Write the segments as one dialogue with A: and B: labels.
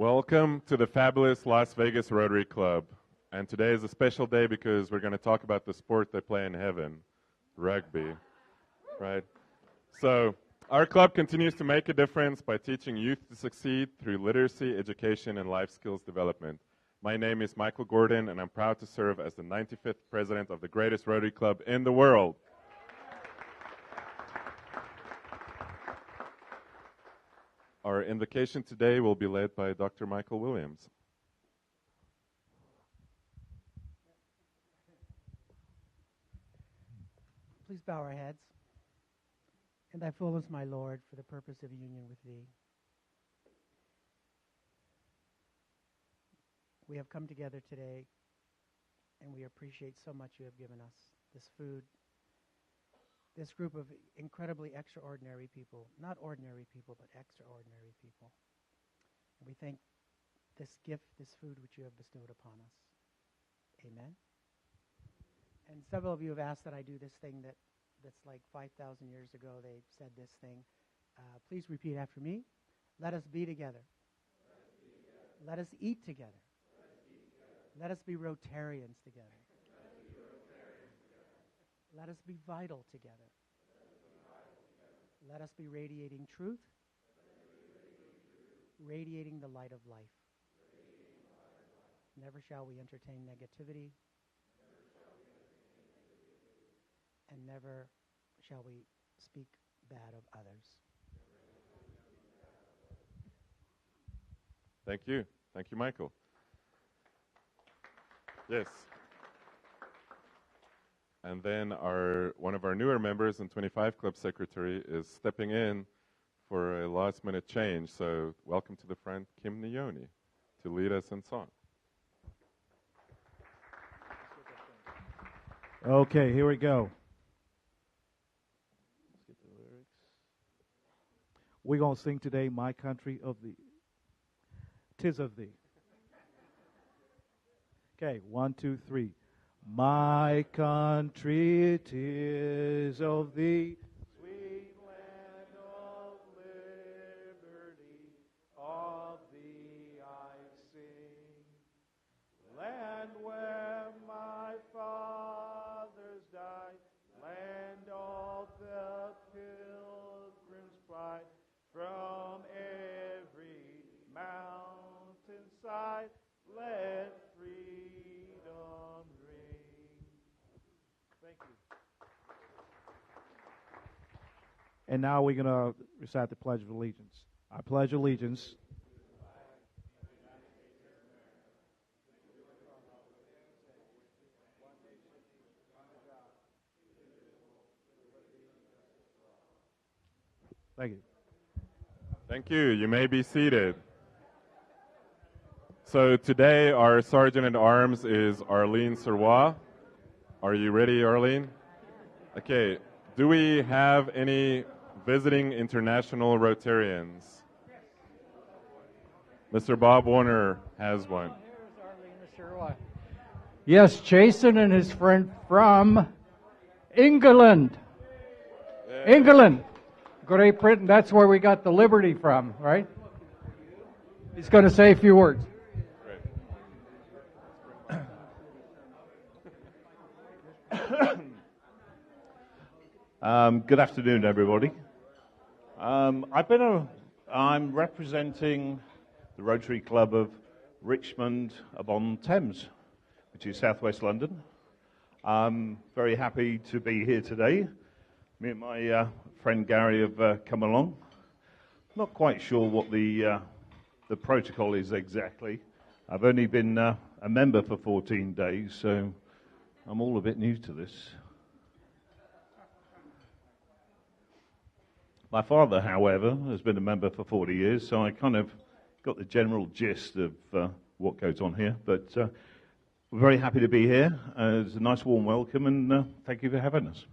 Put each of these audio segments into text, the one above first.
A: Welcome to the fabulous Las Vegas Rotary Club. And today is a special day because we're going to talk about the sport they play in heaven, rugby, right? So our club continues to make a difference by teaching youth to succeed through literacy, education, and life skills development. My name is Michael Gordon, and I'm proud to serve as the 95th president of the greatest Rotary Club in the world. Our invocation today will be led by Dr. Michael Williams.
B: Please bow our heads. In thy fullness, my Lord, for the purpose of union with thee. We have come together today, and we appreciate so much you have given us, this food, this group of incredibly extraordinary people, not ordinary people, but extraordinary people. And we thank this gift, this food which you have bestowed upon us. Amen. And several of you have asked that I do this thing that's like 5,000 years ago. They said this thing. Please repeat after me. Let us be together. Let us eat together. Let us be Rotarians together. Let us be vital together. Let us be radiating truth, radiating the light of life. Never shall we entertain negativity, and never shall we speak bad of others.
A: Thank you. Thank you, Michael. Yes. And then one of our newer members and 25 Club Secretary is stepping in for a last-minute change. So welcome to the front, Joakim Nyoni, to lead us in song.
C: Okay, here we go. Let's get the lyrics. We're going to sing today, My Country of Thee. 'Tis of Thee. Okay, 1, 2, 3. My country, 'tis of Thee, sweet land of liberty, of Thee I sing. Land where my fathers died, land of the pilgrim's pride, from every mountainside, let freedom ring. Thank you. And now we're going to recite the Pledge of Allegiance. I pledge allegiance Thank you.
A: Thank you. You may be seated. So today our Sergeant at Arms is Arleen Sirois. Are you ready, Arleen? Okay. Do we have any visiting international Rotarians? Mr. Bob Warner has one.
D: Here's Arleen Sirois. Yes, Jason and his friend from England. England. Great Britain. That's where we got the liberty from, right? He's going to say a few words.
E: Good afternoon, everybody. I'm representing the Rotary Club of Richmond upon Thames, which is southwest London. I'm very happy to be here today. Me and my friend Gary have come along. Not quite sure what the protocol is exactly. I've only been a member for 14 days, so I'm all a bit new to this. My father, however, has been a member for 40 years, so I kind of got the general gist of what goes on here. But we're very happy to be here. It's a nice warm welcome, and thank you for having us.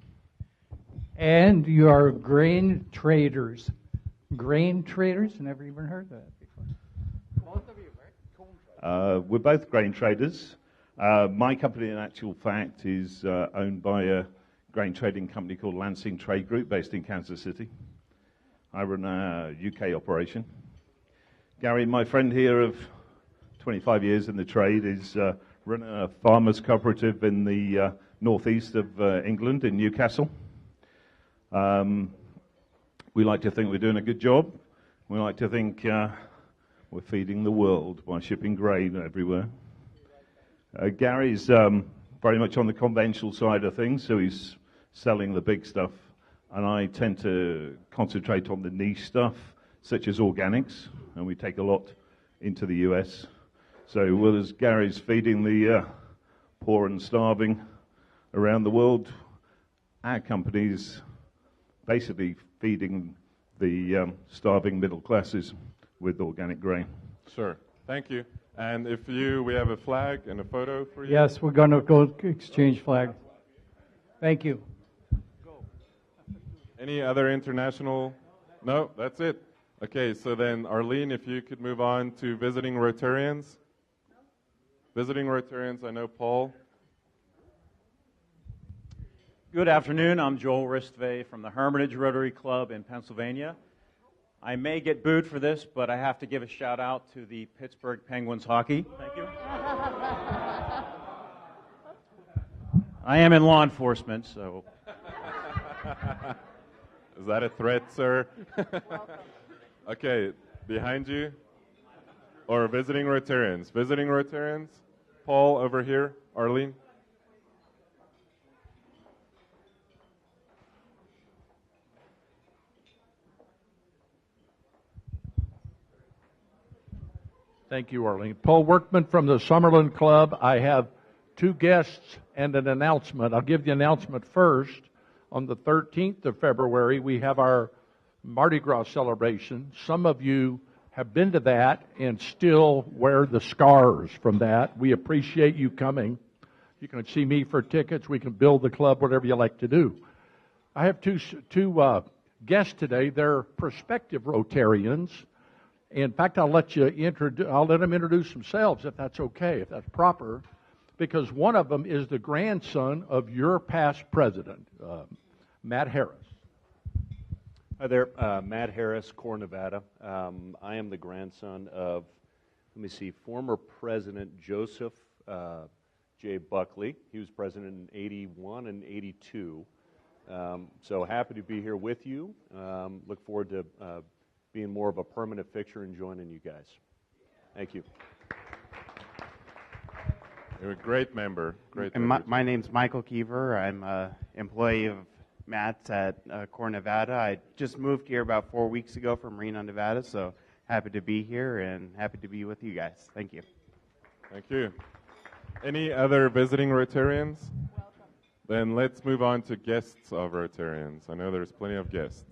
D: And you are grain traders. Grain traders? Never even heard that before. Both of you, right?
E: We're both grain traders. My company, in actual fact, is owned by a grain trading company called Lansing Trade Group, based in Kansas City. I run a UK operation. Gary, my friend here of 25 years in the trade, is running a farmers' cooperative in the northeast of England, in Newcastle. We like to think we're doing a good job. We like to think we're feeding the world by shipping grain everywhere. Gary's very much on the conventional side of things, so he's selling the big stuff. And I tend to concentrate on the niche stuff, such as organics, and we take a lot into the US. So whereas Gary's feeding the poor and starving around the world, our company's basically feeding the starving middle classes with organic grain.
A: Sure. Thank you. And we have a flag and a photo for you.
D: Yes, we're going to go exchange flags. Thank you.
A: Any other international? No, that's it. Okay, so then Arleen, if you could move on to visiting Rotarians. Visiting Rotarians, I know Paul.
F: Good afternoon. I'm Joel Ristvay from the Hermitage Rotary Club in Pennsylvania. I may get booed for this, but I have to give a shout out to the Pittsburgh Penguins hockey. Thank you. I am in law enforcement, so.
A: Is that a threat, sir? Okay, behind you. Or visiting Rotarians. Visiting Rotarians. Paul over here. Arleen.
C: Thank you, Arleen. Paul Workman from the Summerlin Club. I have two guests and an announcement. I'll give the announcement first. On the 13th of February, we have our Mardi Gras celebration. Some of you have been to that and still wear the scars from that. We appreciate you coming. You can see me for tickets. We can build the club, whatever you like to do. I have two guests today. They're prospective Rotarians. In fact, I'll let them introduce themselves, if that's okay, if that's proper, because one of them is the grandson of your past president, Matt Harris.
G: Hi there, Matt Harris, Core Nevada. I am the grandson of, former President Joseph J. Buckley. He was president in 81 and 82. So happy to be here with you. Look forward to being more of a permanent fixture and joining you guys. Thank you.
A: You're a great member. Great.
H: And my name's Michael Kiever. I'm an employee of Matt's at Core Nevada. I just moved here about 4 weeks ago from Reno, Nevada, so happy to be here and happy to be with you guys. Thank you.
A: Thank you. Any other visiting Rotarians? Welcome. Then let's move on to guests of Rotarians. I know there's plenty of guests.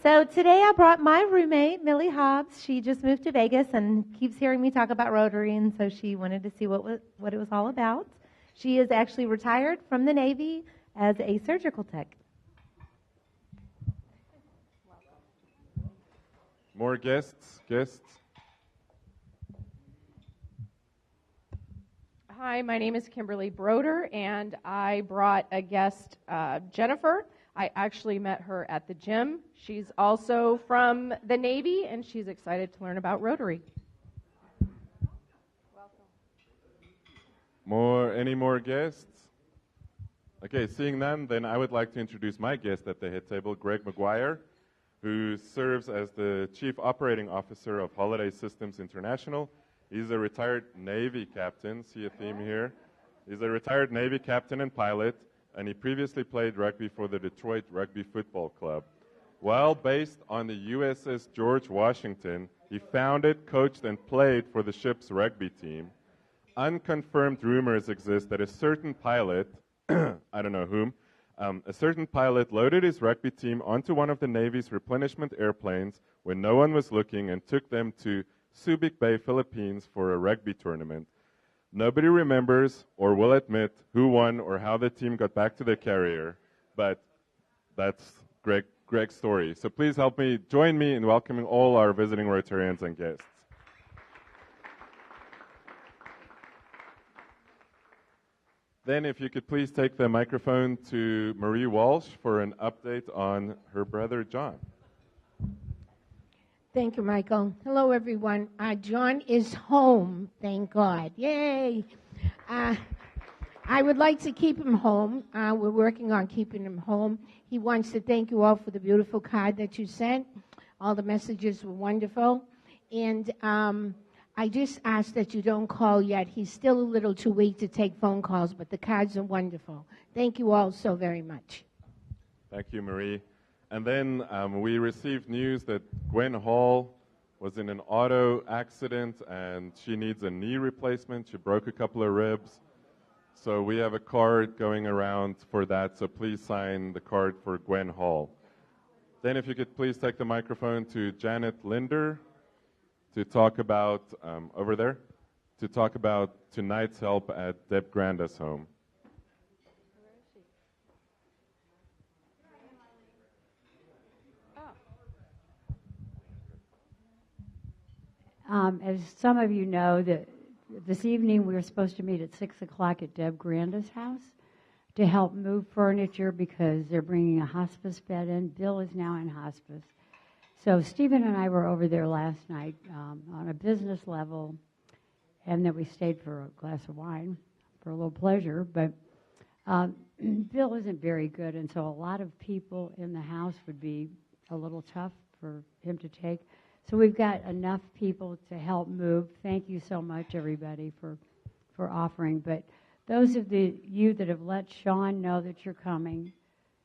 I: So today I brought my roommate, Millie Hobbs. She just moved to Vegas and keeps hearing me talk about Rotary, and so she wanted to see what it was all about. She is actually retired from the Navy as a surgical tech.
A: More guests?
J: Hi, my name is Kimberly Broder, and I brought a guest, Jennifer. I actually met her at the gym. She's also from the Navy, and she's excited to learn about Rotary.
A: Any more guests? Okay, seeing none, then I would like to introduce my guest at the head table, Greg McGuire, who serves as the Chief Operating Officer of Holiday Systems International. He's a retired Navy captain. See a theme here? He's a retired Navy captain and pilot, and he previously played rugby for the Detroit Rugby Football Club. While based on the USS George Washington, he founded, coached, and played for the ship's rugby team. Unconfirmed rumors exist that a certain pilot, I don't know whom, a certain pilot loaded his rugby team onto one of the Navy's replenishment airplanes when no one was looking and took them to Subic Bay, Philippines for a rugby tournament. Nobody remembers or will admit who won or how the team got back to the carrier, but that's Greg's story. So please join me in welcoming all our visiting Rotarians and guests. Then if you could please take the microphone to Marie Walsh for an update on her brother John.
K: Thank you, Michael. Hello, everyone. John is home, thank God. Yay! I would like to keep him home. We're working on keeping him home. He wants to thank you all for the beautiful card that you sent. All the messages were wonderful. And I just ask that you don't call yet. He's still a little too weak to take phone calls, but the cards are wonderful. Thank you all so very much.
A: Thank you, Marie. And then we received news that Gwen Hall was in an auto accident and she needs a knee replacement. She broke a couple of ribs. So we have a card going around for that, so please sign the card for Gwen Hall. Then if you could please take the microphone to Janet Linder to talk about, over there, to talk about tonight's help at Deb Granda's home.
L: As some of you know, this evening we were supposed to meet at 6 o'clock at Deb Granda's house to help move furniture because they're bringing a hospice bed in. Bill is now in hospice. So Stephen and I were over there last night on a business level, and then we stayed for a glass of wine for a little pleasure. But Bill isn't very good, and so a lot of people in the house would be a little tough for him to take. So we've got enough people to help move. Thank you so much, everybody, for offering. But those of you that have let Sean know that you're coming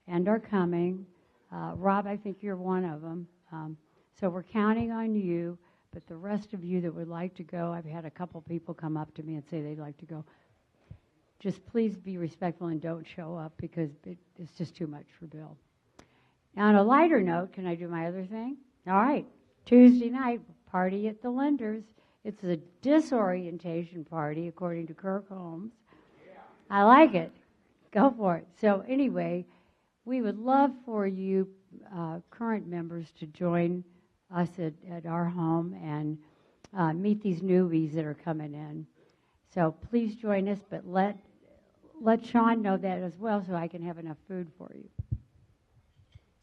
L: and are coming, Rob, I think you're one of them. So we're counting on you. But the rest of you that would like to go, I've had a couple people come up to me and say they'd like to go. Just please be respectful and don't show up because it's just too much for Bill. Now, on a lighter note, can I do my other thing? All right. Tuesday night, party at the Linders. It's a disorientation party, according to Kirk Holmes. I like it. Go for it. So anyway, we would love for you current members to join us at our home and meet these newbies that are coming in. So please join us, but let Sean know that as well so I can have enough food for you.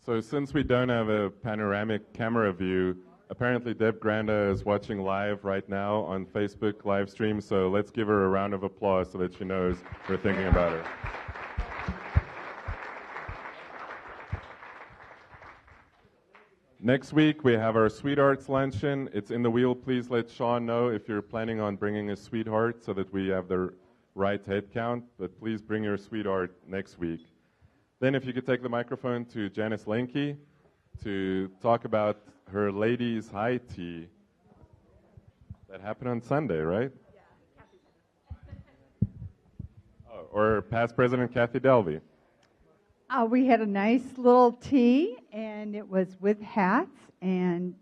A: So since we don't have a panoramic camera view, apparently Deb Granda is watching live right now on Facebook live stream, so let's give her a round of applause so that she knows we're thinking about her. Next week, we have our Sweethearts Luncheon. It's in the wheel. Please let Sean know if you're planning on bringing a sweetheart so that we have the right head count, but please bring your sweetheart next week. Then if you could take the microphone to Janice Lenke to talk about her ladies' high tea. That happened on Sunday, right? Yeah. Oh, or past President Kathy Delvey.
M: We had a nice little tea, and it was with hats, and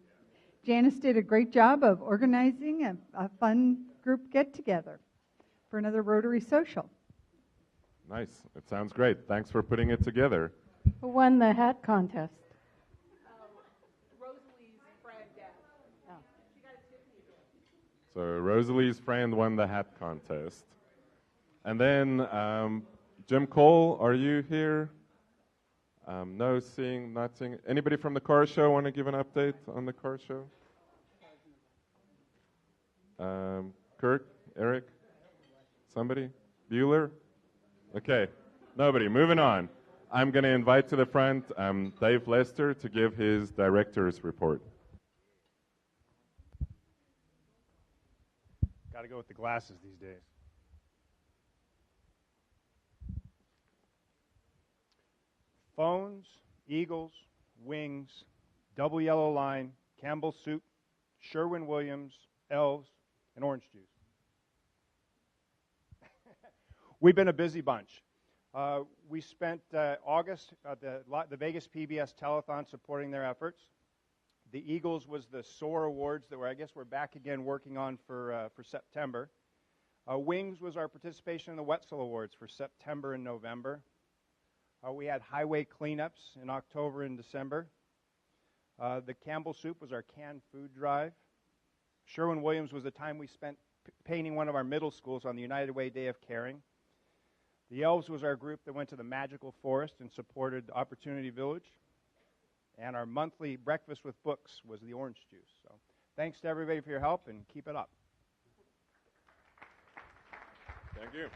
M: Janice did a great job of organizing a fun group get-together for another Rotary Social.
A: Nice. It sounds great. Thanks for putting it together.
J: Who won the hat contest?
A: So Rosalie's friend won the hat contest. And then Jim Cole, are you here? No, not seeing. Anybody from the car show want to give an update on the car show? Kirk, Eric, somebody? Bueller? Okay, nobody. Moving on. I'm going to invite to the front Dave Lester to give his director's report.
N: Got to go with the glasses these days. Phones, Eagles, Wings, Double Yellow Line, Campbell Soup, Sherwin-Williams, Elves, and Orange Juice. We've been a busy bunch. We spent August at the Vegas PBS Telethon supporting their efforts. The Eagles was the SOAR Awards that we're back again working on for September. Wings was our participation in the Wetzel Awards for September and November. We had highway cleanups in October and December. The Campbell Soup was our canned food drive. Sherwin-Williams was the time we spent painting one of our middle schools on the United Way Day of Caring. The Elves was our group that went to the Magical Forest and supported Opportunity Village. And our monthly breakfast with books was the orange juice. So thanks to everybody for your help, and keep it up.
A: Thank you.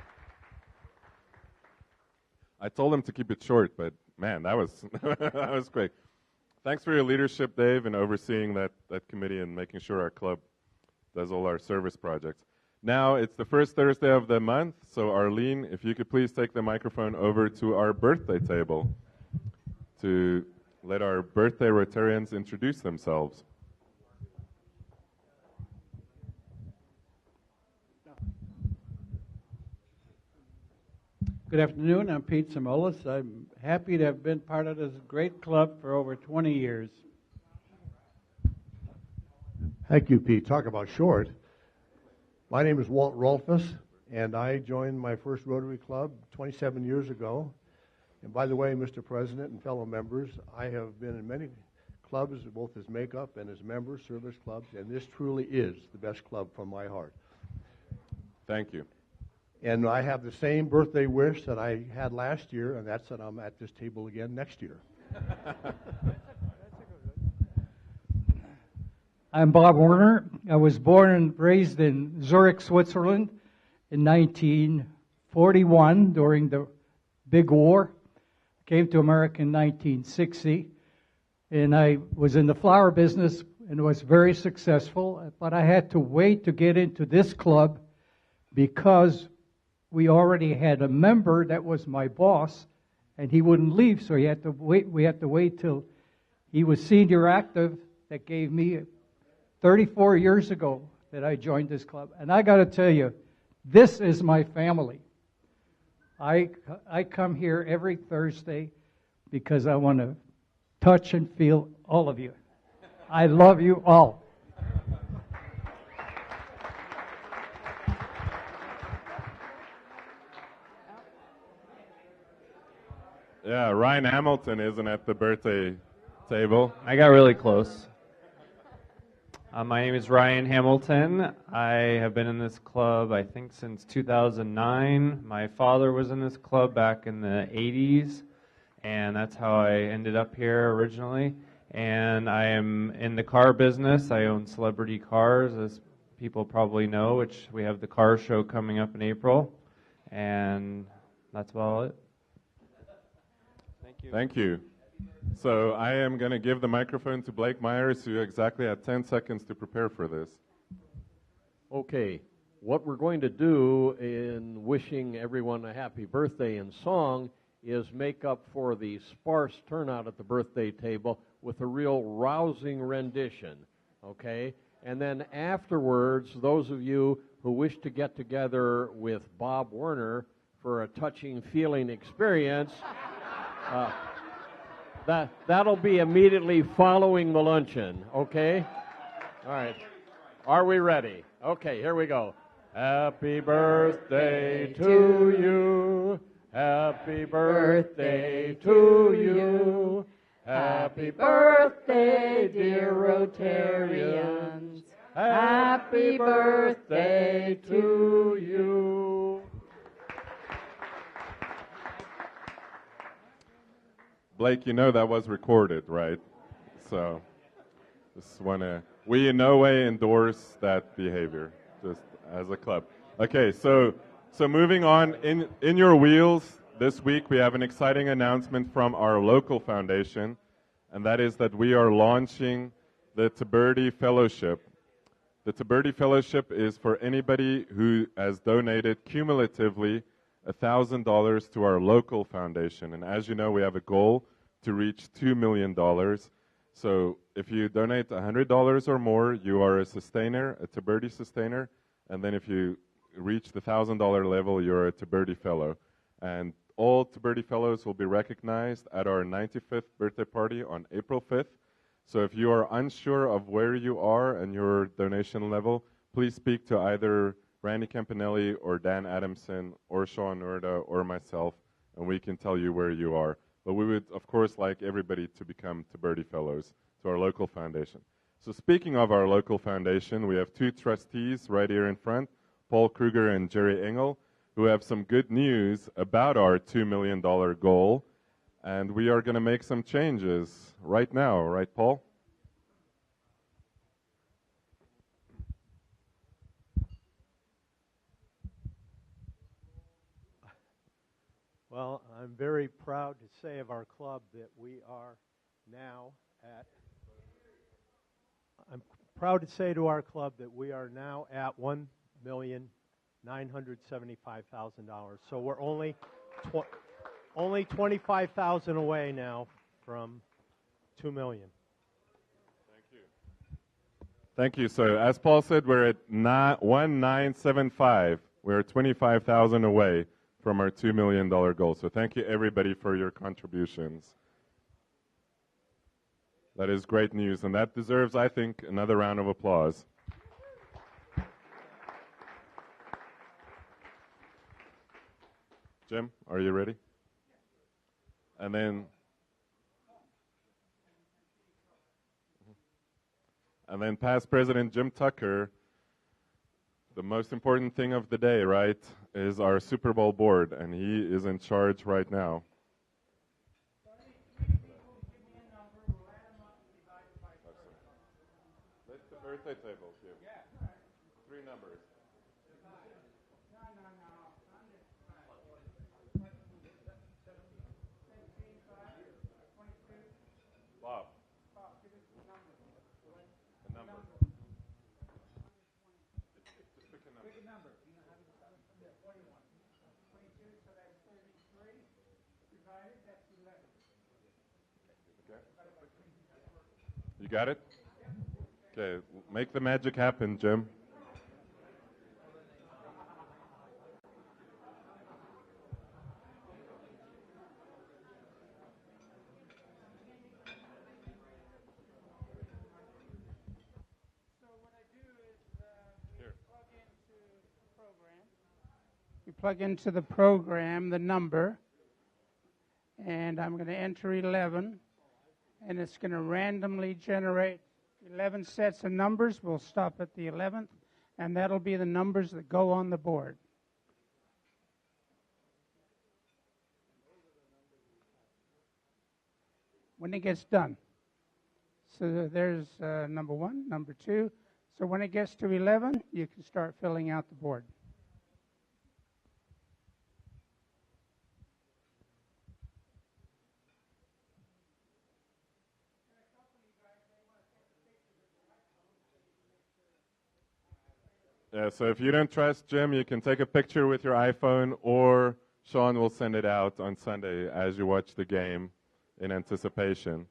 A: I told him to keep it short, but man, that was that was great. Thanks for your leadership, Dave, in overseeing that committee and making sure our club does all our service projects. Now it's the first Thursday of the month, so Arleen, if you could please take the microphone over to our birthday table to let our birthday Rotarians introduce themselves.
O: Good afternoon. I'm Pete Simolis. I'm happy to have been part of this great club for over 20 years.
P: Thank you, Pete. Talk about short. My name is Walt Rolfus, and I joined my first Rotary Club 27 years ago. And by the way, Mr. President and fellow members, I have been in many clubs, both as makeup and as members, service clubs, and this truly is the best club from my heart.
A: Thank you.
P: And I have the same birthday wish that I had last year, and that's that I'm at this table again next year.
D: I'm Bob Werner. I was born and raised in Zurich, Switzerland in 1941 during the Big War. Came to America in 1960, and I was in the flower business and was very successful, but I had to wait to get into this club because we already had a member that was my boss, and he wouldn't leave, so we had to wait till he was senior active. That gave me 34 years ago that I joined this club. And I got to tell you, this is my family. I come here every Thursday because I want to touch and feel all of you. I love you all.
A: Yeah, Ryan Hamilton isn't at the birthday table.
Q: I got really close. My name is Ryan Hamilton. I have been in this club, I think, since 2009. My father was in this club back in the 80s, and that's how I ended up here originally. And I am in the car business. I own Celebrity Cars, as people probably know, which we have the car show coming up in April. And that's about it.
A: Thank you. So I am going to give the microphone to Blake Myers, who exactly had 10 seconds to prepare for this.
R: Okay, what we're going to do in wishing everyone a happy birthday in song is make up for the sparse turnout at the birthday table with a real rousing rendition, okay? And then afterwards, those of you who wish to get together with Bob Werner for a touching, feeling experience, that'll be immediately following the luncheon, okay? All right. Are we ready? Okay, here we go. Happy birthday to you. Happy birthday to you. Happy birthday, dear Rotarians. Happy birthday to you.
A: Blake, you know that was recorded, right? So just want to, we in no way endorse that behavior, just as a club. Okay, so moving on, in your wheels, this week we have an exciting announcement from our local foundation, and that is that we are launching the Tiberti Fellowship. The Tiberti Fellowship is for anybody who has donated cumulatively $1,000 to our local foundation. And as you know, we have a goal to reach $2 million. So if you donate $100 or more, you are a sustainer, a Tiberti sustainer. And then if you reach the $1,000 level, you're a Tiberti Fellow. And all Tiberti Fellows will be recognized at our 95th birthday party on April 5th. So if you are unsure of where you are and your donation level, please speak to either Randy Campanelli or Dan Adamson or Sean Urda or myself, and we can tell you where you are. But we would, of course, like everybody to become Tiberti Fellows to our local foundation. So speaking of our local foundation, we have two trustees right here in front, Paul Kruger and Jerry Engel, who have some good news about our $2 million goal. And we are going to make some changes right now, right, Paul?
S: Well, I'm very proud to say of our club that we are now at. I'm proud to say to our club that we are now at $1,975,000. So we're only $25,000 away now from $2 million.
A: Thank you. So as Paul said, we're at 1,975. We're 25,000 away from our $2 million goal. So thank you, everybody, for your contributions. That is great news, and that deserves, I think, another round of applause. Jim, are you ready? And then past President Jim Tucker, the most important thing of the day, right, is our Super Bowl board, and he is in charge right now. Let the birthday table give. 3 numbers. Bob. A number. Just pick a number. Pick a number. What do you want? 22, so that's 33. Divided, that's 11. Okay. You got it? Okay, make the magic happen, Jim.
T: You plug into the program the number, and I'm going to enter 11, and it's going to randomly generate 11 sets of numbers. We'll stop at the 11th, and that'll be the numbers that go on the board. When it gets done. So there's number 1, number 2. So when it gets to 11, you can start filling out the board.
A: Yeah, so if you don't trust Jim, you can take a picture with your iPhone, or Sean will send it out on Sunday as you watch the game in anticipation.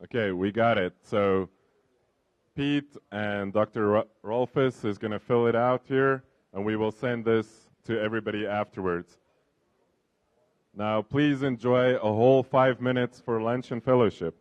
A: Okay, we got it. So Pete and Dr. Rolfus is going to fill it out here, and we will send this to everybody afterwards. Now, please enjoy a whole 5 minutes for lunch and fellowship.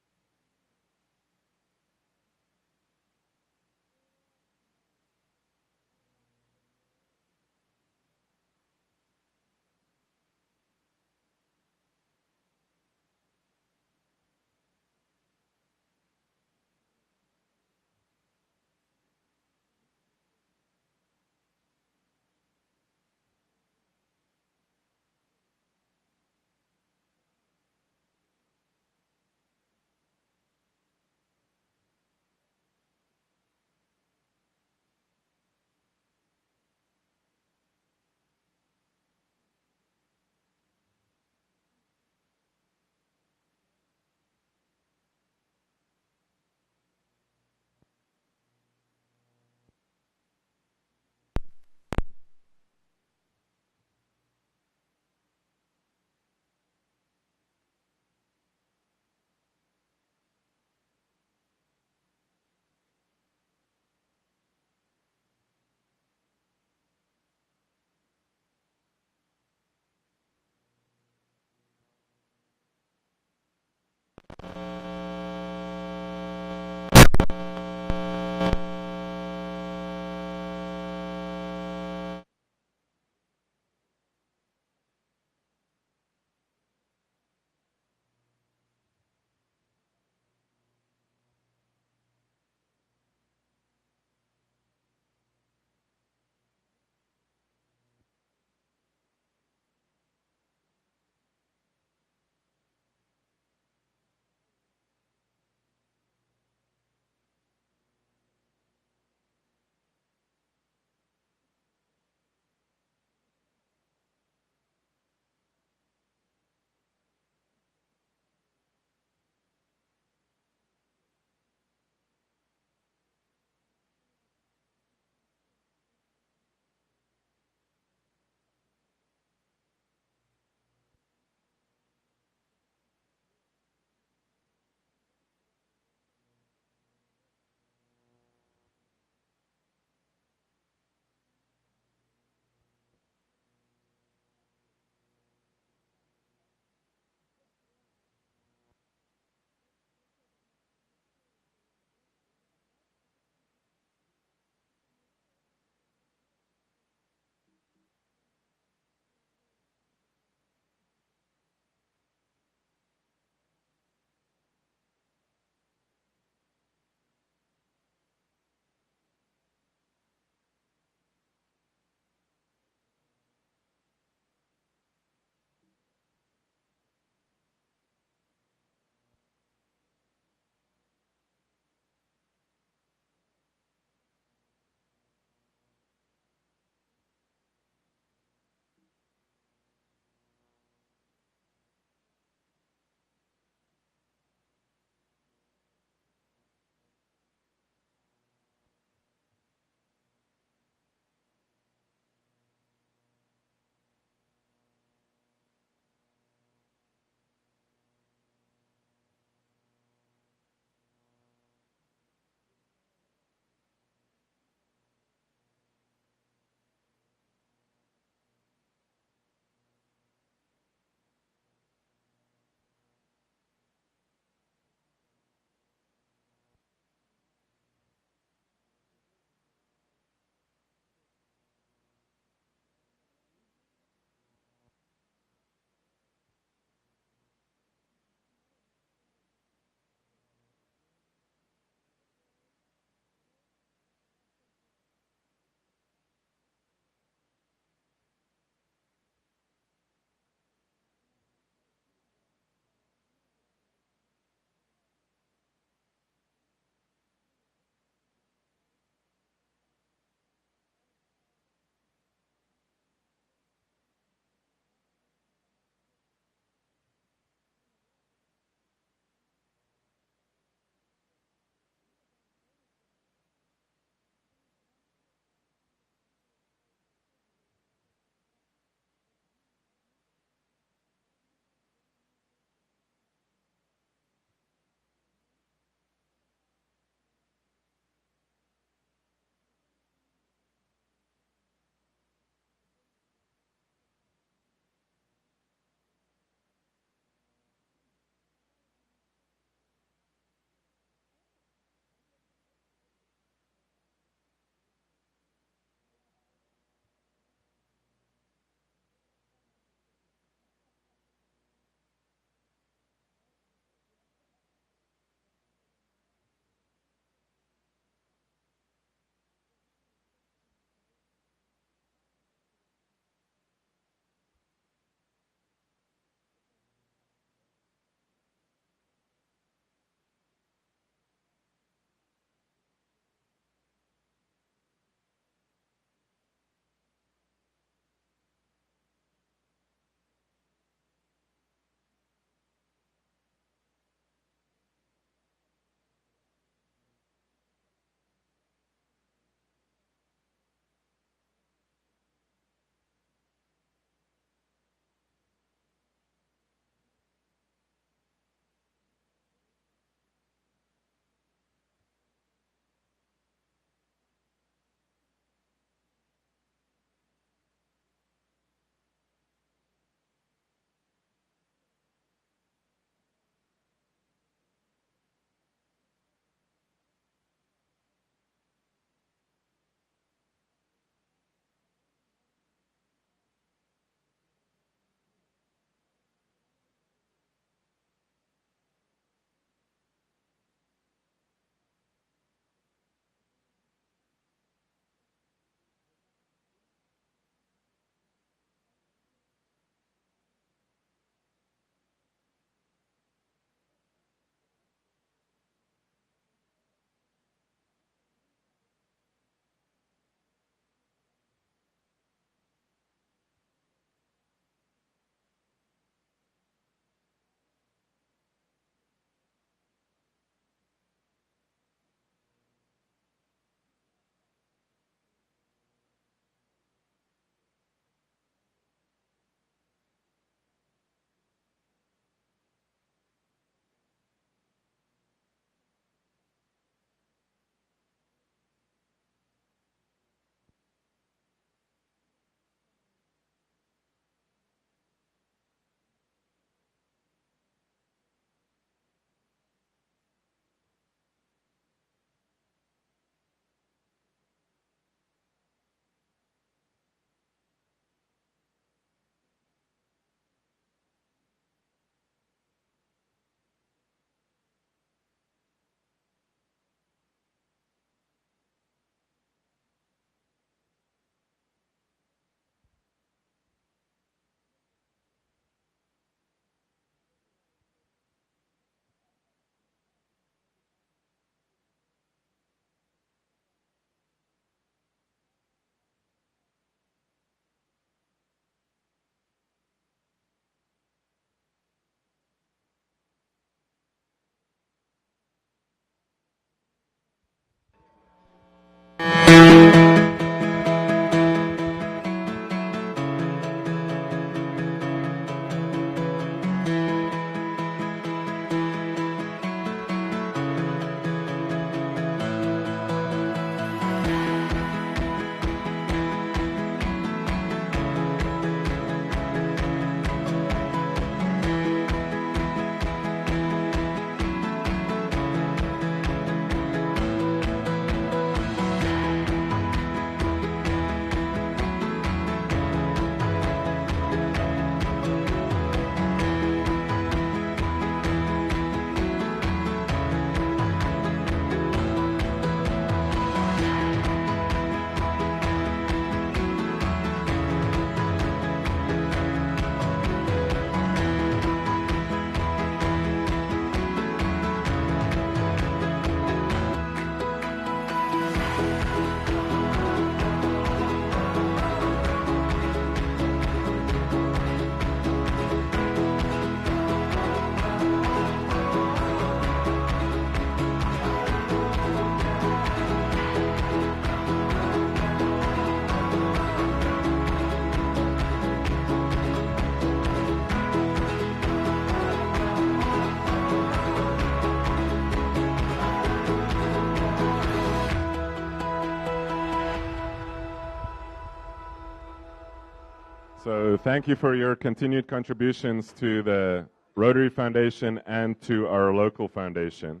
A: So thank you for your continued contributions to the Rotary Foundation and to our local foundation.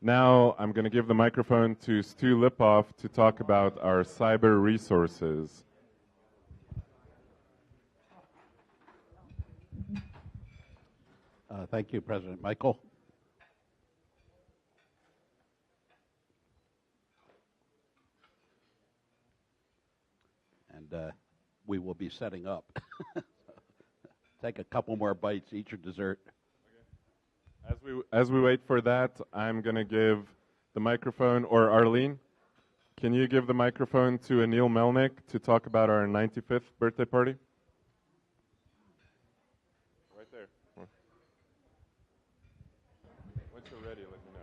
A: Now I'm going to give the microphone to Stu Lipoff to talk about our cyber resources.
U: Thank you, President Michael. And we will be setting up. Take a couple more bites, eat your dessert.
A: As we wait for that, I'm going to give the microphone, or Arleen, can you give the microphone to Anil Melnick to talk about our 95th birthday party? Right there. Once you're ready, let me know.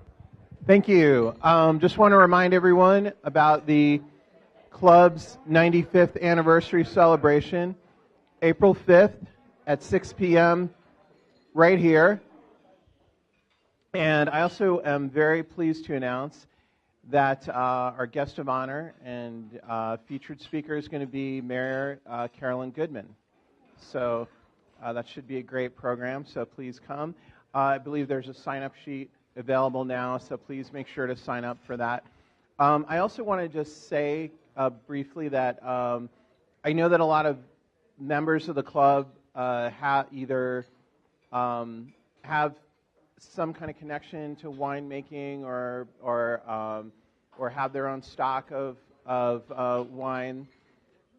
V: Thank you. Just want to remind everyone about the club's 95th anniversary celebration, April 5th at 6 p.m. right here. And I also am very pleased to announce that our guest of honor and featured speaker is going to be Mayor Carolyn Goodman. So that should be a great program, so please come. I believe there's a sign-up sheet available now, so please make sure to sign up for that. I also want to just say briefly that I know that a lot of members of the club either have some kind of connection to winemaking or have their own stock of wine.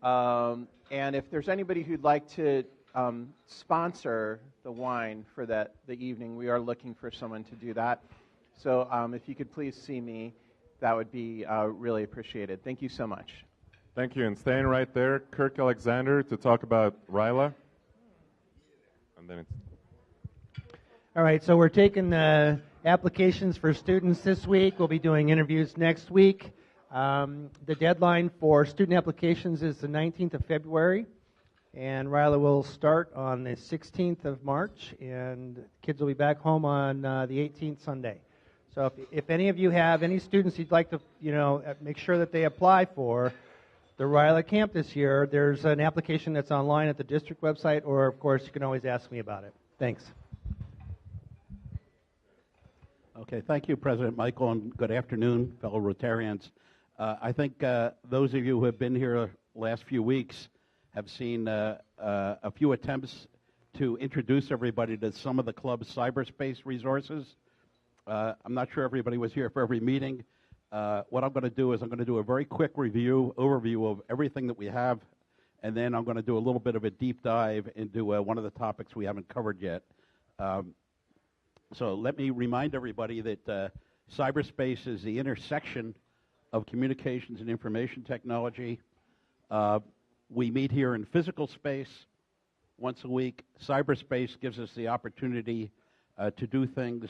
V: And if there's anybody who'd like to sponsor the wine for the evening, we are looking for someone to do that. So if you could please see me, that would be really appreciated. Thank you so much.
A: Thank you. And staying right there, Kirk Alexander to talk about RILA. And then it's...
W: All right, so we're taking applications for students this week. We'll be doing interviews next week. The deadline for student applications is the 19th of February, and RILA will start on the 16th of March, and kids will be back home on the 18th Sunday. So if any of you have any students you'd like to, make sure that they apply for the RILA camp this year, there's an application that's online at the district website, or of course you can always ask me about it. Thanks.
U: Okay, thank you, President Michael, and good afternoon, fellow Rotarians. I think those of you who have been here the last few weeks have seen a few attempts to introduce everybody to some of the club's cyberspace resources. I'm not sure everybody was here for every meeting. What I'm going to do is I'm going to do a very quick overview of everything that we have, and then I'm going to do a little bit of a deep dive into one of the topics we haven't covered yet. So let me remind everybody that cyberspace is the intersection of communications and information technology. We meet here in physical space once a week. Cyberspace gives us the opportunity to do things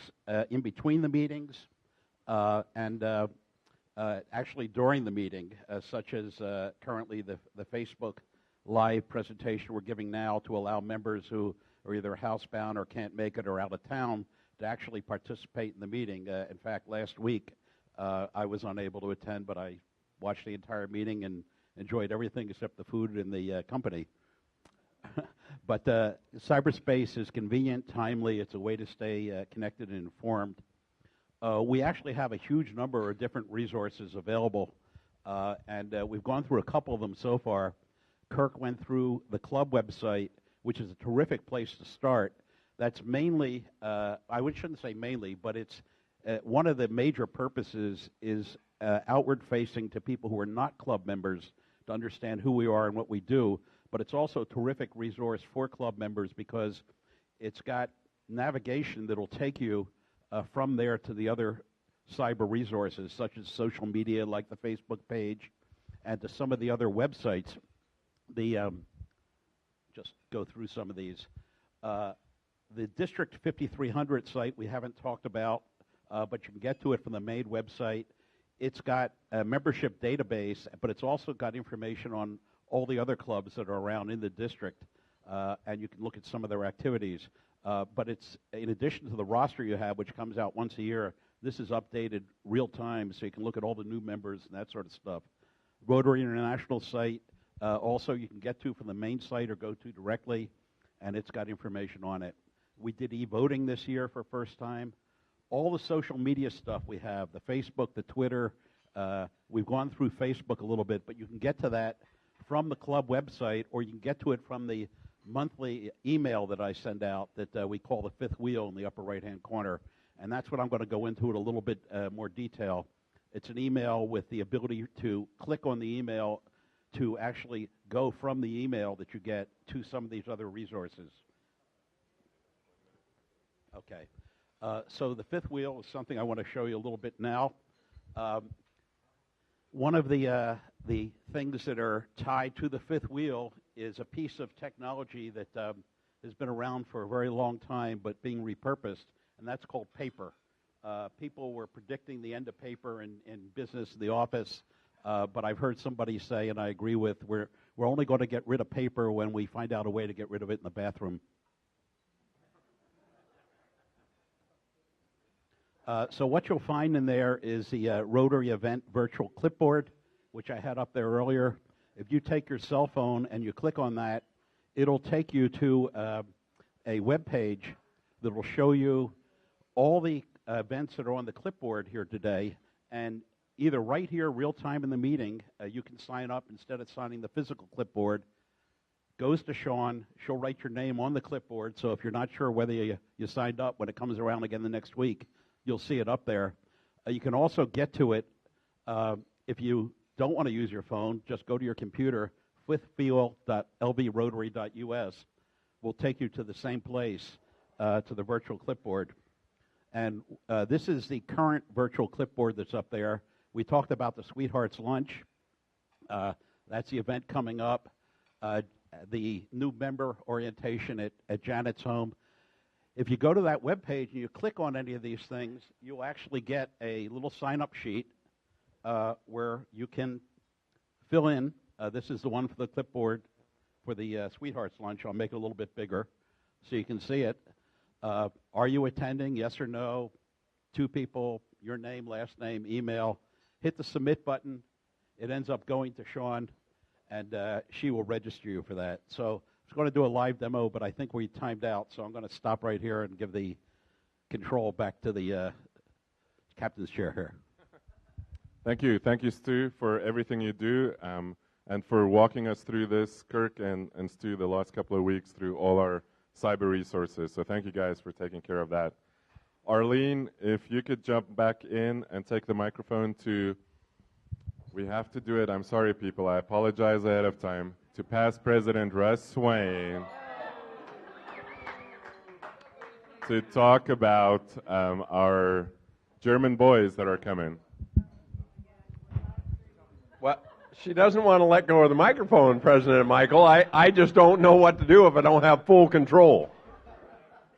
U: in between the meetings and actually during the meeting, such as currently the Facebook Live presentation we're giving now to allow members who are either housebound or can't make it or out of town to actually participate in the meeting. In fact, last week I was unable to attend, but I watched the entire meeting and enjoyed everything except the food and the company. But cyberspace is convenient, timely. It's a way to stay connected and informed. We actually have a huge number of different resources available, and we've gone through a couple of them so far. Kirk went through the club website, which is a terrific place to start. That's mainly, shouldn't say mainly, but it's one of the major purposes is outward facing to people who are not club members to understand who we are and what we do. But it's also a terrific resource for club members because it's got navigation that will take you from there to the other cyber resources, such as social media like the Facebook page, and to some of the other websites. Just go through some of these. The District 5300 site we haven't talked about, but you can get to it from the main website. It's got a membership database, but it's also got information on all the other clubs that are around in the district, and you can look at some of their activities. But it's, in addition to the roster you have, which comes out once a year, this is updated real time, so you can look at all the new members and that sort of stuff. Rotary International site, Also, you can get to from the main site or go to directly, and it's got information on it. We did e-voting this year for first time. All the social media stuff we have, the Facebook, the Twitter, we've gone through Facebook a little bit, but you can get to that from the club website, or you can get to it from the monthly email that I send out that we call the fifth wheel in the upper right-hand corner. And that's what I'm going to go into in a little bit more detail. It's an email with the ability to click on the email to actually go from the email that you get to some of these other resources. Okay. So the fifth wheel is something I want to show you a little bit now. One of the things that are tied to the fifth wheel is a piece of technology that has been around for a very long time but being repurposed, and that's called paper. People were predicting the end of paper in business, the office, but I've heard somebody say, and I agree with, we're only going to get rid of paper when we find out a way to get rid of it in the bathroom. So what you'll find in there is the Rotary event virtual clipboard, which I had up there earlier. If you take your cell phone and you click on that, it'll take you to a web page that will show you all the events that are on the clipboard here today, and either right here, real time in the meeting, you can sign up instead of signing the physical clipboard. Goes to Sean. She'll write your name on the clipboard, so if you're not sure whether you signed up, when it comes around again the next week, you'll see it up there. You can also get to it if you don't want to use your phone. Just go to your computer, fifthwheel.lvrotary.us will take you to the same place, to the virtual clipboard. And this is the current virtual clipboard that's up there. We talked about the Sweethearts Lunch. That's the event coming up. The new member orientation at Janet's home. If you go to that web page and you click on any of these things, you'll actually get a little sign-up sheet where you can fill in. This is the one for the clipboard for the Sweethearts Lunch. I'll make it a little bit bigger so you can see it. Are you attending? Yes or no? 2 people, your name, last name, email. Hit the submit button. It ends up going to Sean, and she will register you for that. So I was going to do a live demo, but I think we timed out, so I'm going to stop right here and give the control back to the captain's chair here.
A: Thank you. Thank you, Stu, for everything you do, and for walking us through this, Kirk and Stu, the last couple of weeks through all our cyber resources. So thank you guys for taking care of that. Arleen, if you could jump back in and take the microphone to, we have to do it, I'm sorry people, I apologize ahead of time, to past President Russ Swain to talk about our German boys that are coming.
B: Well, she doesn't want to let go of the microphone, President Michael. I just don't know what to do if I don't have full control.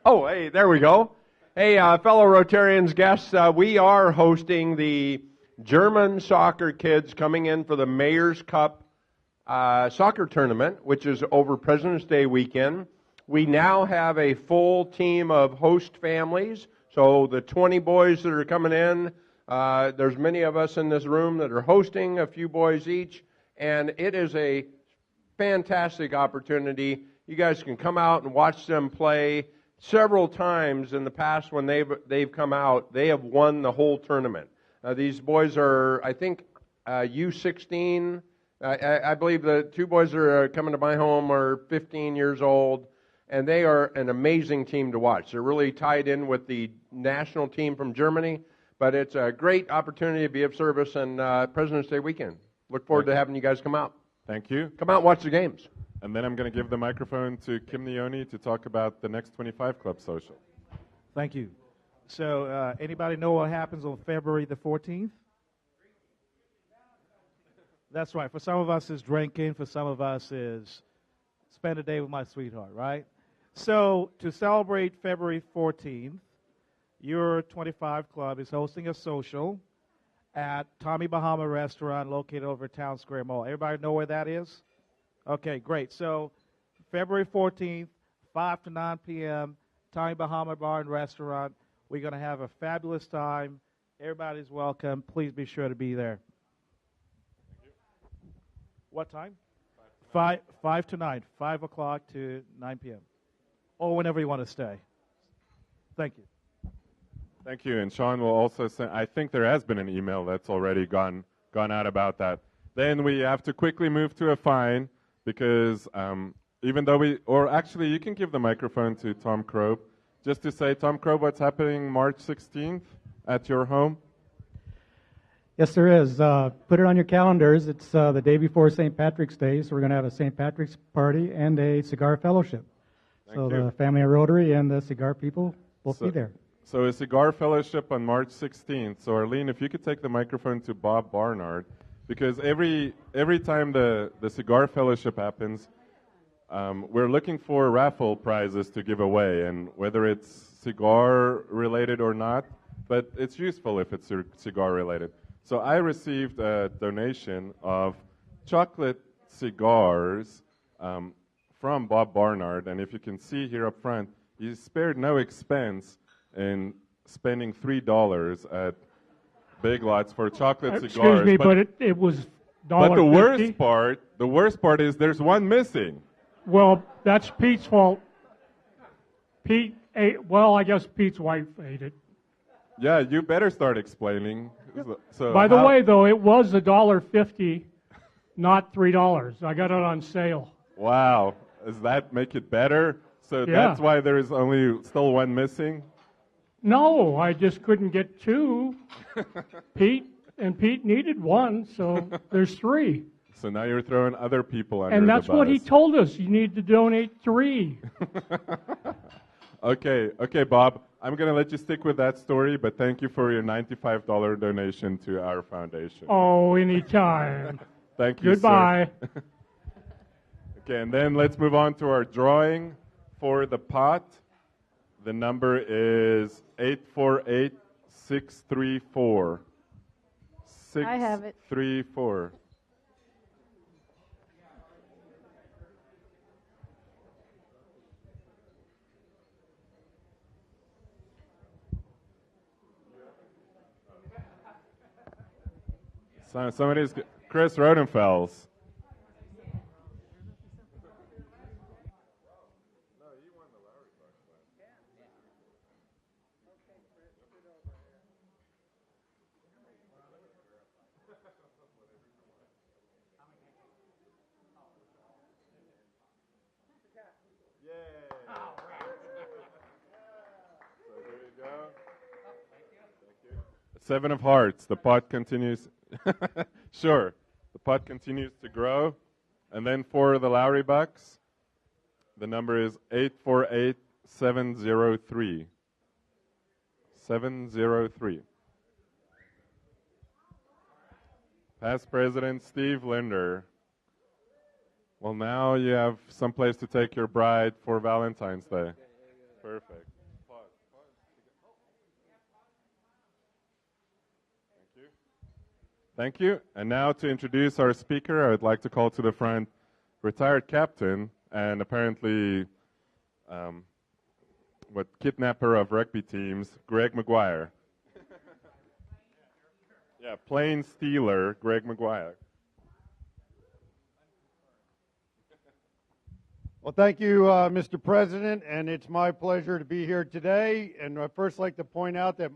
B: Oh, hey, there we go. Hey, fellow Rotarians, guests, we are hosting the German soccer kids coming in for the Mayor's Cup soccer tournament, which is over President's Day weekend. We now have a full team of host families. So the 20 boys that are coming in, there's many of us in this room that are hosting, a few boys each, and it is a fantastic opportunity. You guys can come out and watch them play. Several times in the past when they've come out, they have won the whole tournament. These boys are, I think, U16. I believe the 2 boys that are coming to my home are 15 years old, and they are an amazing team to watch. They're really tied in with the national team from Germany, but it's a great opportunity to be of service on President's Day weekend. Look forward to having you guys come out.
A: Thank you.
B: Come out and watch the games.
A: And then I'm going to give the microphone to Joakim Nyoni to talk about the Next 25 Club Social.
E: Thank you. So anybody know what happens on February the 14th? That's right. For some of us, it's drinking. For some of us, is spend a day with my sweetheart, right? So to celebrate February 14th, your 25 Club is hosting a social at Tommy Bahama Restaurant located over at Town Square Mall. Everybody know where that is? Okay, great. So February 14th, 5 to 9 p.m., Tommy Bahama Bar and Restaurant. We're going to have a fabulous time. Everybody's welcome. Please be sure to be there. What time? 5 to 9, 5 o'clock to 9 p.m. Or whenever you want to stay. Thank you.
A: Thank you. And Sean will also send, I think there has been an email that's already gone out about that. Then we have to quickly move to a fine because even though actually you can give the microphone to Tom Krob just to say, Tom Krob, what's happening March 16th at your home?
D: Yes, there is. Put it on your calendars. It's the day before St. Patrick's Day, so we're going to have a St. Patrick's party and a cigar fellowship.
A: Thank you.
D: The family of Rotary and the cigar people will be there.
A: So a cigar fellowship on March 16th. So Arleen, if you could take the microphone to Bob Barnard, because every time the cigar fellowship happens, we're looking for raffle prizes to give away, and whether it's cigar related or not, but it's useful if it's cigar related. So I received a donation of chocolate cigars from Bob Barnard, and if you can see here up front, he spared no expense in spending $3 at Big Lots for chocolate cigars.
C: Excuse me, but it was $1.50.
A: But the worst part is there's one missing.
C: Well, that's Pete's fault. Pete ate, well, I guess Pete's wife ate it.
A: Yeah, you better start explaining. So
C: By the way, though, it was $1.50, not $3. I got it on sale.
A: Wow. Does that make it better? So
C: Yeah.
A: that's why there is still one missing?
C: No, I just couldn't get two. Pete needed one, so there's three.
A: So now you're throwing other people under
C: And that's
A: the bus.
C: what he told us. You need to donate 3.
A: Okay, Bob. I'm going to let you stick with that story, but thank you for your $95 donation to our foundation.
C: Oh, anytime.
A: Thank you,
C: Goodbye.
A: sir. Okay, and then let's move on to our drawing for the pot. The number is 848634.
F: I have it.
A: 634. Somebody's Chris Rodenfels. Seven of Hearts. The pot continues. Sure. The pot continues to grow. And then for the Lowry Bucks, the number is 848703. 703. Past President Steve Linder. Well, now you have someplace to take your bride for Valentine's Day. Perfect. Thank you. And now to introduce our speaker, I would like to call to the front retired captain and apparently kidnapper of rugby teams, Greg Maguire. Yeah, plain stealer, Greg Maguire.
G: Well, thank you, Mr. President, and it's my pleasure to be here today. And I'd first like to point out that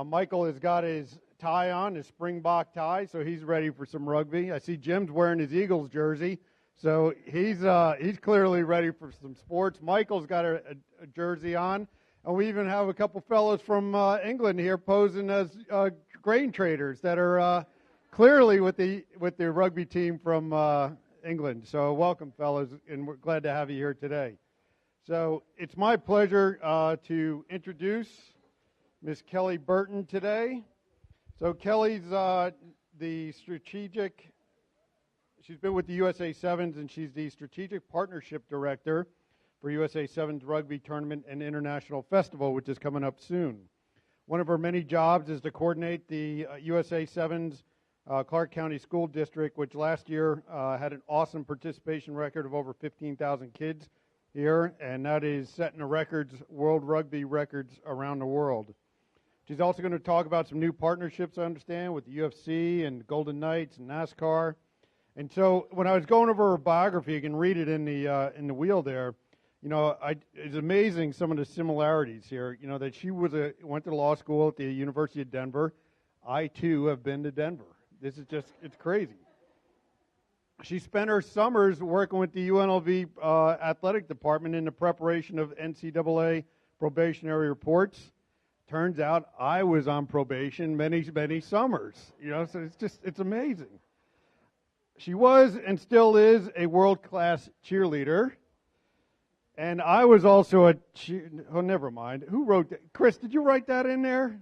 G: Michael has got his tie on, his Springbok tie, so he's ready for some rugby. I see Jim's wearing his Eagles jersey, so he's clearly ready for some sports. Michael's got a jersey on, and we even have a couple fellows from England here posing as grain traders that are clearly with the rugby team from England. So welcome, fellows, and we're glad to have you here today. So it's my pleasure to introduce Miss Kelly Burton today. So Kelly's she's been with the USA Sevens, and she's the Strategic Partnership Director for USA Sevens Rugby Tournament and International Festival, which is coming up soon. One of her many jobs is to coordinate the USA Sevens Clark County School District, which last year had an awesome participation record of over 15,000 kids here, and that is setting the records, world rugby records around the world. She's also going to talk about some new partnerships, I understand, with the UFC and Golden Knights and NASCAR. And so when I was going over her biography, you can read it in the wheel there. You know, it's amazing some of the similarities here. You know, that she went to law school at the University of Denver. I too have been to Denver. This is just, it's crazy. She spent her summers working with the UNLV athletic department in the preparation of NCAA probationary reports. Turns out I was on probation many, many summers. You know, so it's amazing. She was and still is a world-class cheerleader. And I was also oh, never mind. Who wrote that? Chris, did you write that in there?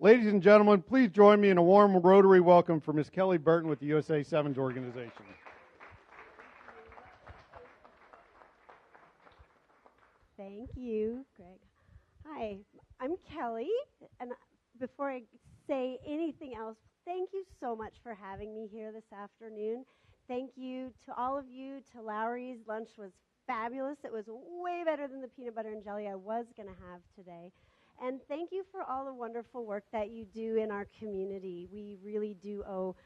G: Ladies and gentlemen, please join me in a warm Rotary welcome for Miss Kelly Burton with the USA Sevens organization.
F: Thank you, Greg. Hi, I'm Kelly, and before I say anything else, thank you so much for having me here this afternoon. Thank you to all of you, to Lowry's. Lunch was fabulous. It was way better than the peanut butter and jelly I was going to have today. And thank you for all the wonderful work that you do in our community. We really do owe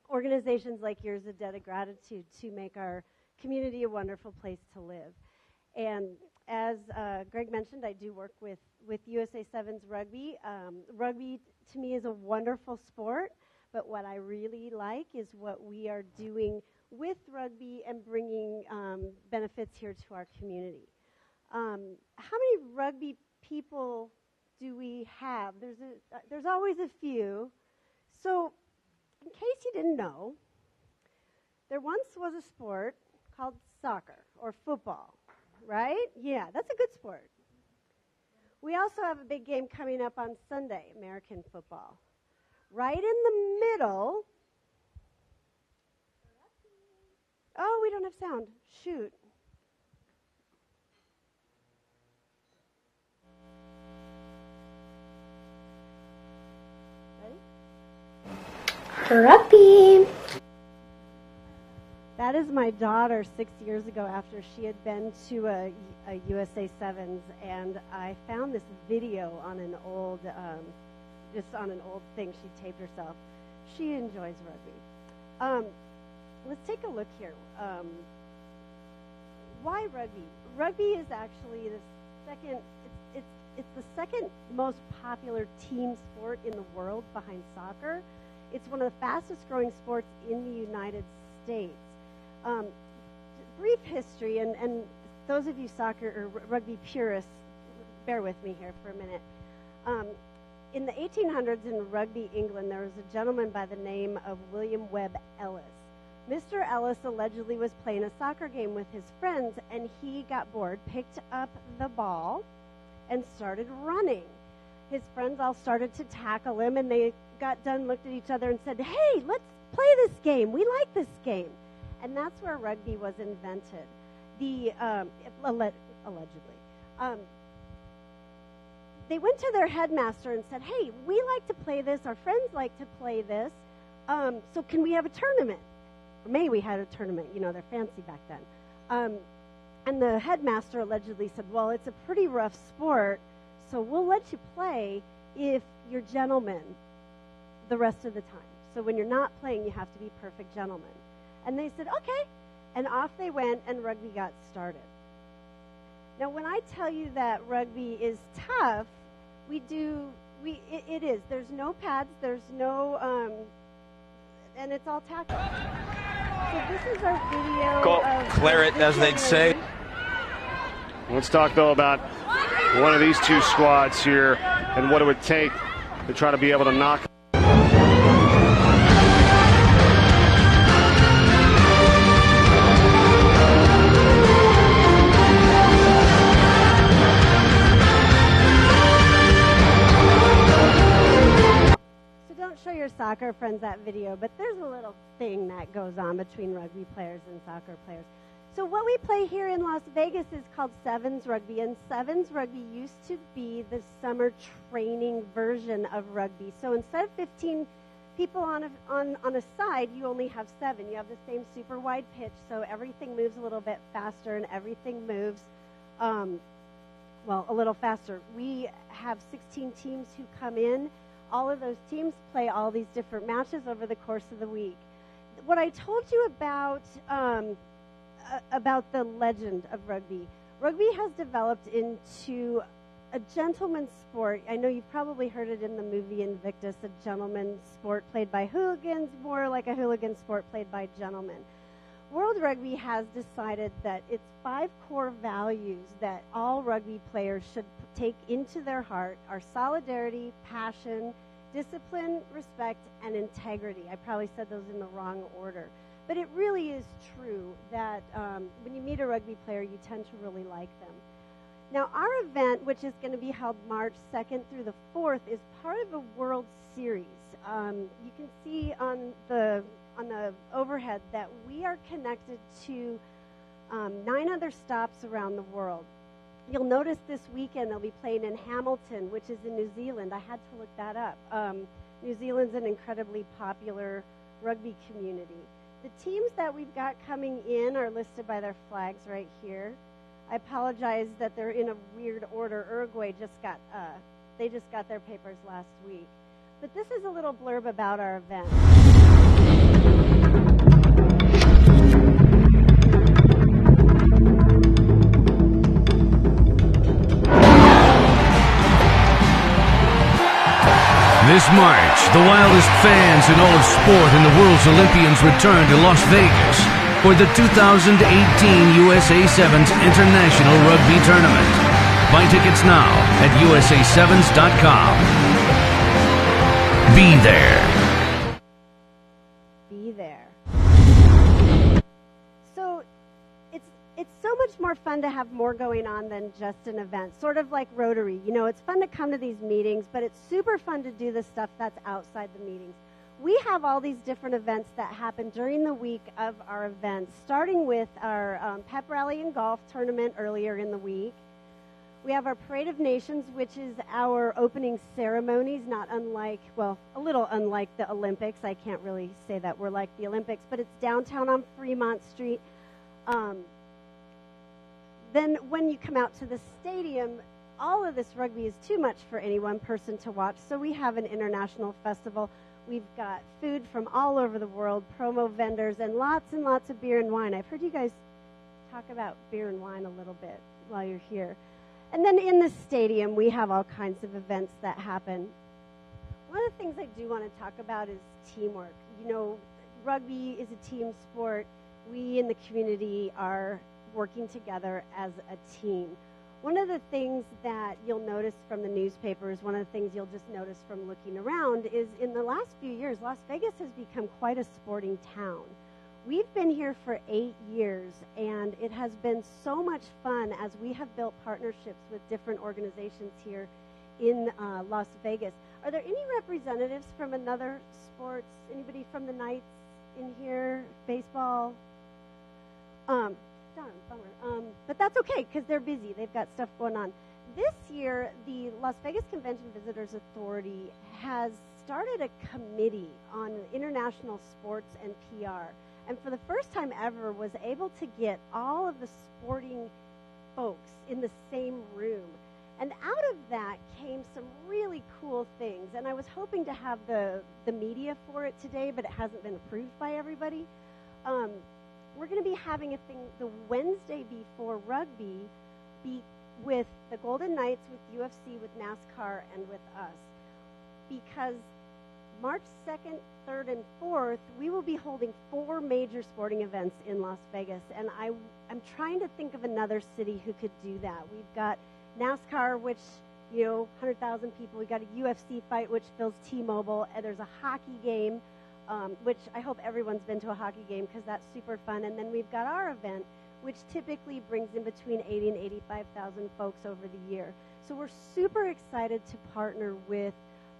F: organizations like yours a debt of gratitude to make our community a wonderful place to live. And as Greg mentioned, I do work with USA Sevens Rugby. Rugby, to me, is a wonderful sport, but what I really like is what we are doing with rugby and bringing benefits here to our community. How many rugby people do we have? There's always a few. So, in case you didn't know, there once was a sport called soccer or football, right? Yeah, that's a good sport. We also have a big game coming up on Sunday, American football. Right in the middle. Oh, we don't have sound. Shoot.
H: Rugby.
F: That is my daughter 6 years ago after she had been to a USA Sevens, and I found this video on an old, just on an old thing she taped herself. She enjoys rugby. Let's take a look here. Why rugby? Rugby is actually the second. It's the second most popular team sport in the world behind soccer. It's one of the fastest growing sports in the United States. Brief history, and those of you soccer or rugby purists, bear with me here for a minute. In the 1800s in Rugby, England, there was a gentleman by the name of William Webb Ellis. Mr. Ellis allegedly was playing a soccer game with his friends, and he got bored, picked up the ball, and started running. His friends all started to tackle him, and they got done, looked at each other, and said, "Hey, let's play this game. We like this game." And that's where rugby was invented. Allegedly. They went to their headmaster and said, "Hey, we like to play this. Our friends like to play this. So can we have a tournament?" Or may we had a tournament. You know, they're fancy back then. And the headmaster allegedly said, "Well, it's a pretty rough sport, so we'll let you play if you're gentlemen the rest of the time. So when you're not playing, you have to be perfect gentlemen." And they said, "Okay." And off they went, and rugby got started. Now, when I tell you that rugby is tough, it is. There's no pads, there's no, and it's all tackle. So this is our video of
I: Claret, as they'd say. Let's talk, though, about one of these two squads here and what it would take to try to be able to knock.
F: Show your soccer friends that video, but there's a little thing that goes on between rugby players and soccer players. So what we play here in Las Vegas is called Sevens Rugby, and Sevens Rugby used to be the summer training version of rugby. So instead of 15 people on a side, you only have 7. You have the same super wide pitch, so everything moves a little bit faster, and everything moves, a little faster. We have 16 teams who come in. All of those teams play all these different matches over the course of the week. what I told you about the legend of rugby. Rugby has developed into a gentleman's sport. I know you've probably heard it in the movie Invictus, a gentleman's sport played by hooligans, more like a hooligan sport played by gentlemen. World Rugby has decided that its 5 core values that all rugby players should take into their heart are solidarity, passion, discipline, respect, and integrity. I probably said those in the wrong order. But it really is true that when you meet a rugby player, you tend to really like them. Now, our event, which is going to be held March 2nd through the 4th, is part of a World Series. You can see on the overhead that we are connected to 9 other stops around the world. You'll notice this weekend they'll be playing in Hamilton, which is in New Zealand. I had to look that up. New Zealand's an incredibly popular rugby community. The teams that we've got coming in are listed by their flags right here. I apologize that they're in a weird order. Uruguay just got their papers last week. But this is a little blurb about our event.
H: This March, the wildest fans in all of sport and the world's Olympians return to Las Vegas for the 2018 USA Sevens International Rugby Tournament. Buy tickets now at USA7s.com. Be there.
F: Be there. So it's so much more fun to have more going on than just an event, sort of like Rotary. You know, it's fun to come to these meetings, but it's super fun to do the stuff that's outside the meetings. We have all these different events that happen during the week of our events, starting with our pep rally and golf tournament earlier in the week. We have our Parade of Nations, which is our opening ceremonies, not unlike, well, a little unlike the Olympics. I can't really say that we're like the Olympics, but it's downtown on Fremont Street. Then when you come out to the stadium, all of this rugby is too much for any one person to watch, so we have an international festival. We've got food from all over the world, promo vendors, and lots of beer and wine. I've heard you guys talk about beer and wine a little bit while you're here. And then in the stadium, we have all kinds of events that happen. One of the things I do want to talk about is teamwork. You know, rugby is a team sport. We in the community are working together as a team. One of the things that you'll notice from the newspapers, one of the things you'll just notice from looking around is in the last few years, Las Vegas has become quite a sporting town. We've been here for 8 years, and it has been so much fun as we have built partnerships with different organizations here in Las Vegas. Are there any representatives from another sports? Anybody from the Knights in here? Baseball? Darn, bummer. But that's okay, because they're busy. They've got stuff going on. This year, the Las Vegas Convention Visitors Authority has started a committee on international sports and PR. And for the first time ever, was able to get all of the sporting folks in the same room. And out of that came some really cool things. And I was hoping to have the media for it today, but it hasn't been approved by everybody. We're going to be having a thing the Wednesday before rugby be with the Golden Knights, with UFC, with NASCAR, and with us. Because March 2nd, 3rd, and 4th, we will be holding 4 major sporting events in Las Vegas. And I'm trying to think of another city who could do that. We've got NASCAR, which, you know, 100,000 people. We've got a UFC fight, which fills T-Mobile. And there's a hockey game, which I hope everyone's been to a hockey game because that's super fun. And then we've got our event, which typically brings in between 80 and 85,000 folks over the year. So we're super excited to partner with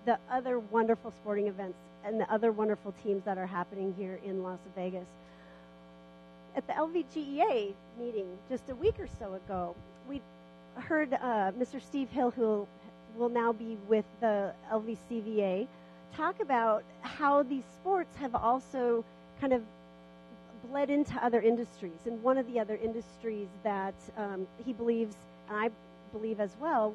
F: the other wonderful sporting events and the other wonderful teams that are happening here in Las Vegas. At the LVGEA meeting just a week or so ago, we heard Mr. Steve Hill, who will now be with the LVCVA, talk about how these sports have also kind of bled into other industries. And one of the other industries that he believes, and I believe as well,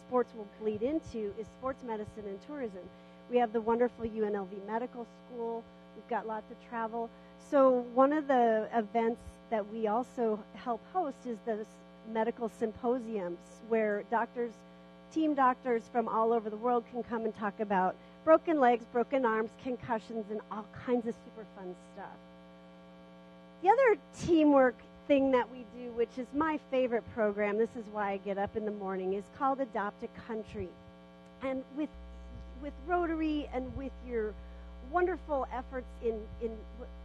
F: sports will bleed into is sports medicine and tourism. We have the wonderful UNLV Medical School. We've got lots of travel. So one of the events that we also help host is the medical symposiums where team doctors from all over the world can come and talk about broken legs, broken arms, concussions, and all kinds of super fun stuff. The other teamwork thing that we do, which is my favorite program, this is why I get up in the morning, is called Adopt a Country. And with Rotary and with your wonderful efforts in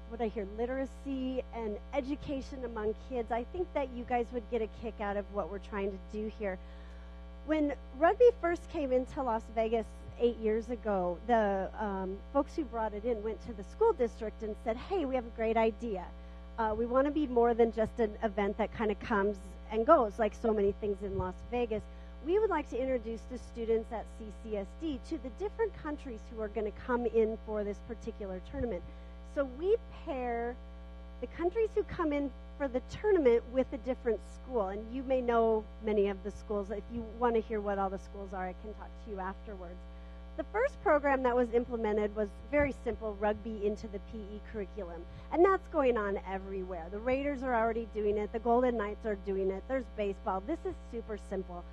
F: what I hear, literacy and education among kids, I think that you guys would get a kick out of what we're trying to do here. When rugby first came into Las Vegas 8 years ago, the folks who brought it in went to the school district and said, hey, we have a great idea. We want to be more than just an event that kind of comes and goes, like so many things in Las Vegas. We would like to introduce the students at CCSD to the different countries who are going to come in for this particular tournament. So we pair the countries who come in for the tournament with a different school. And you may know many of the schools. If you want to hear what all the schools are, I can talk to you afterwards. The first program that was implemented was very simple, rugby into the PE curriculum. And that's going on everywhere. The Raiders are already doing it. The Golden Knights are doing it. There's baseball. This is super simple.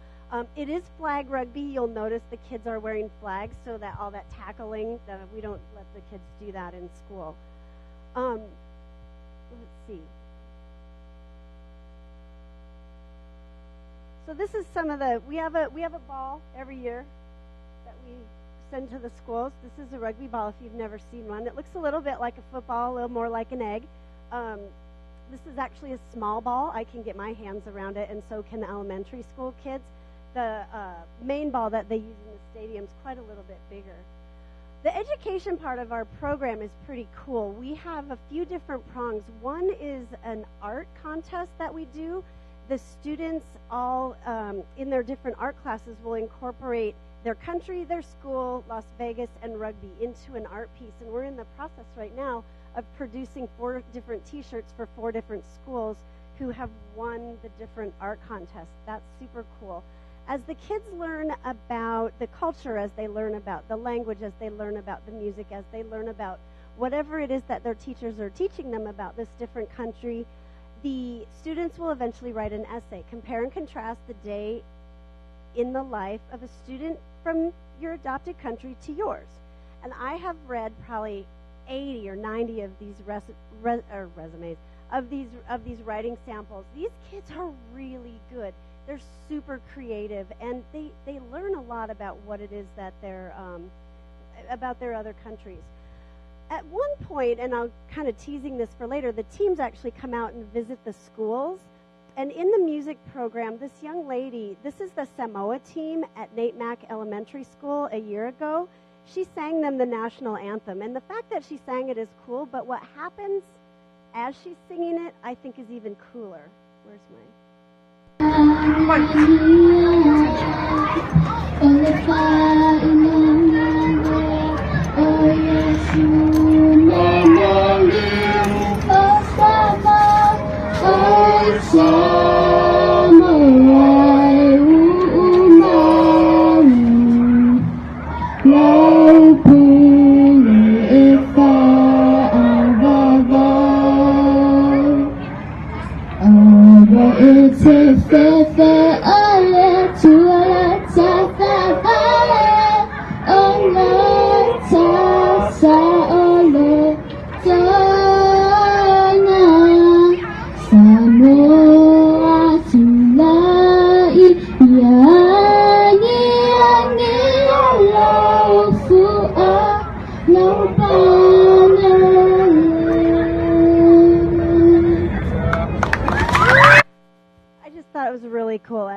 F: It is flag rugby. You'll notice the kids are wearing flags so that all that tackling, we don't let the kids do that in school. Let's see. So this is some of the, we have a ball every year that we send to the schools. This is a rugby ball if you've never seen one. It looks a little bit like a football, a little more like an egg. This is actually a small ball. I can get my hands around it, and so can the elementary school kids. The main ball that they use in the stadium is quite a little bit bigger. The education part of our program is pretty cool. We have a few different prongs. One is an art contest that we do. The students all in their different art classes will incorporate their country, their school, Las Vegas, and rugby into an art piece. And we're in the process right now of producing 4 different t-shirts for 4 different schools who have won the different art contests. That's super cool. As the kids learn about the culture, as they learn about the language, as they learn about the music, as they learn about whatever it is that their teachers are teaching them about this different country, the students will eventually write an essay. Compare and contrast the day in the life of a student from your adopted country to yours. And I have read probably 80 or 90 of these resumes, of these writing samples. These kids are really good. They're super creative, and they learn a lot about what it is that they're, about their other countries. At one point, and I'm kind of teasing this for later, the teams actually come out and visit the schools. And in the music program, this young lady, this is the Samoa team at Nate Mack Elementary School a year ago. She sang them the national anthem. And the fact that she sang it is cool, but what happens as she's singing it, I think, is even cooler. Where's my...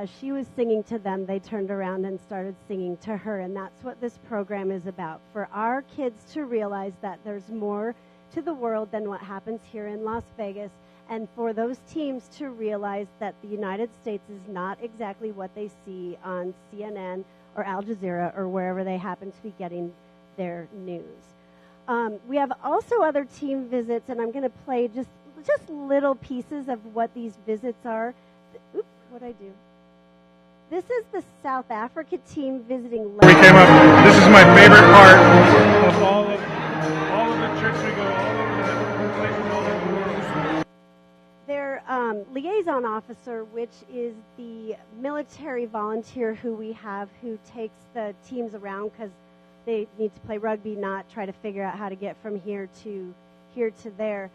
F: As she was singing to them, they turned around and started singing to her, and that's what this program is about, for our kids to realize that there's more to the world than what happens here in Las Vegas, and for those teams to realize that the United States is not exactly what they see on CNN or Al Jazeera or wherever they happen to be getting their news. We have also other team visits, and I'm going to play just little pieces of what these visits are. Oops, what'd I do? This is the South Africa team visiting.
K: We came up. This is my favorite part of all of the trips we go on.
F: liaison officer, which is the military volunteer who we have who takes the teams around because they need to play rugby, not try to figure out how to get from here to there.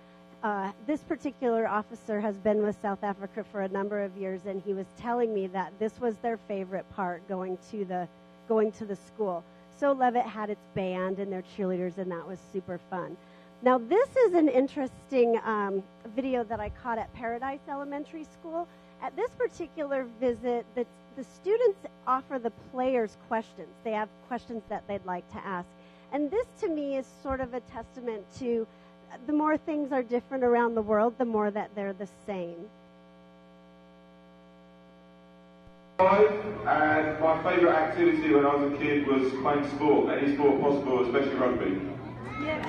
F: This particular officer has been with South Africa for a number of years, and he was telling me that this was their favorite part, going to the school. So Levitt had its band and their cheerleaders, and that was super fun. Now, this is an interesting video that I caught at Paradise Elementary School. At this particular visit, the students offer the players questions. They have questions that they'd like to ask. And this, to me, is sort of a testament to the more things are different around the world, the more that they're the same.
K: And my favourite activity when I was a kid was playing sport, any sport possible, especially rugby.
F: Yeah.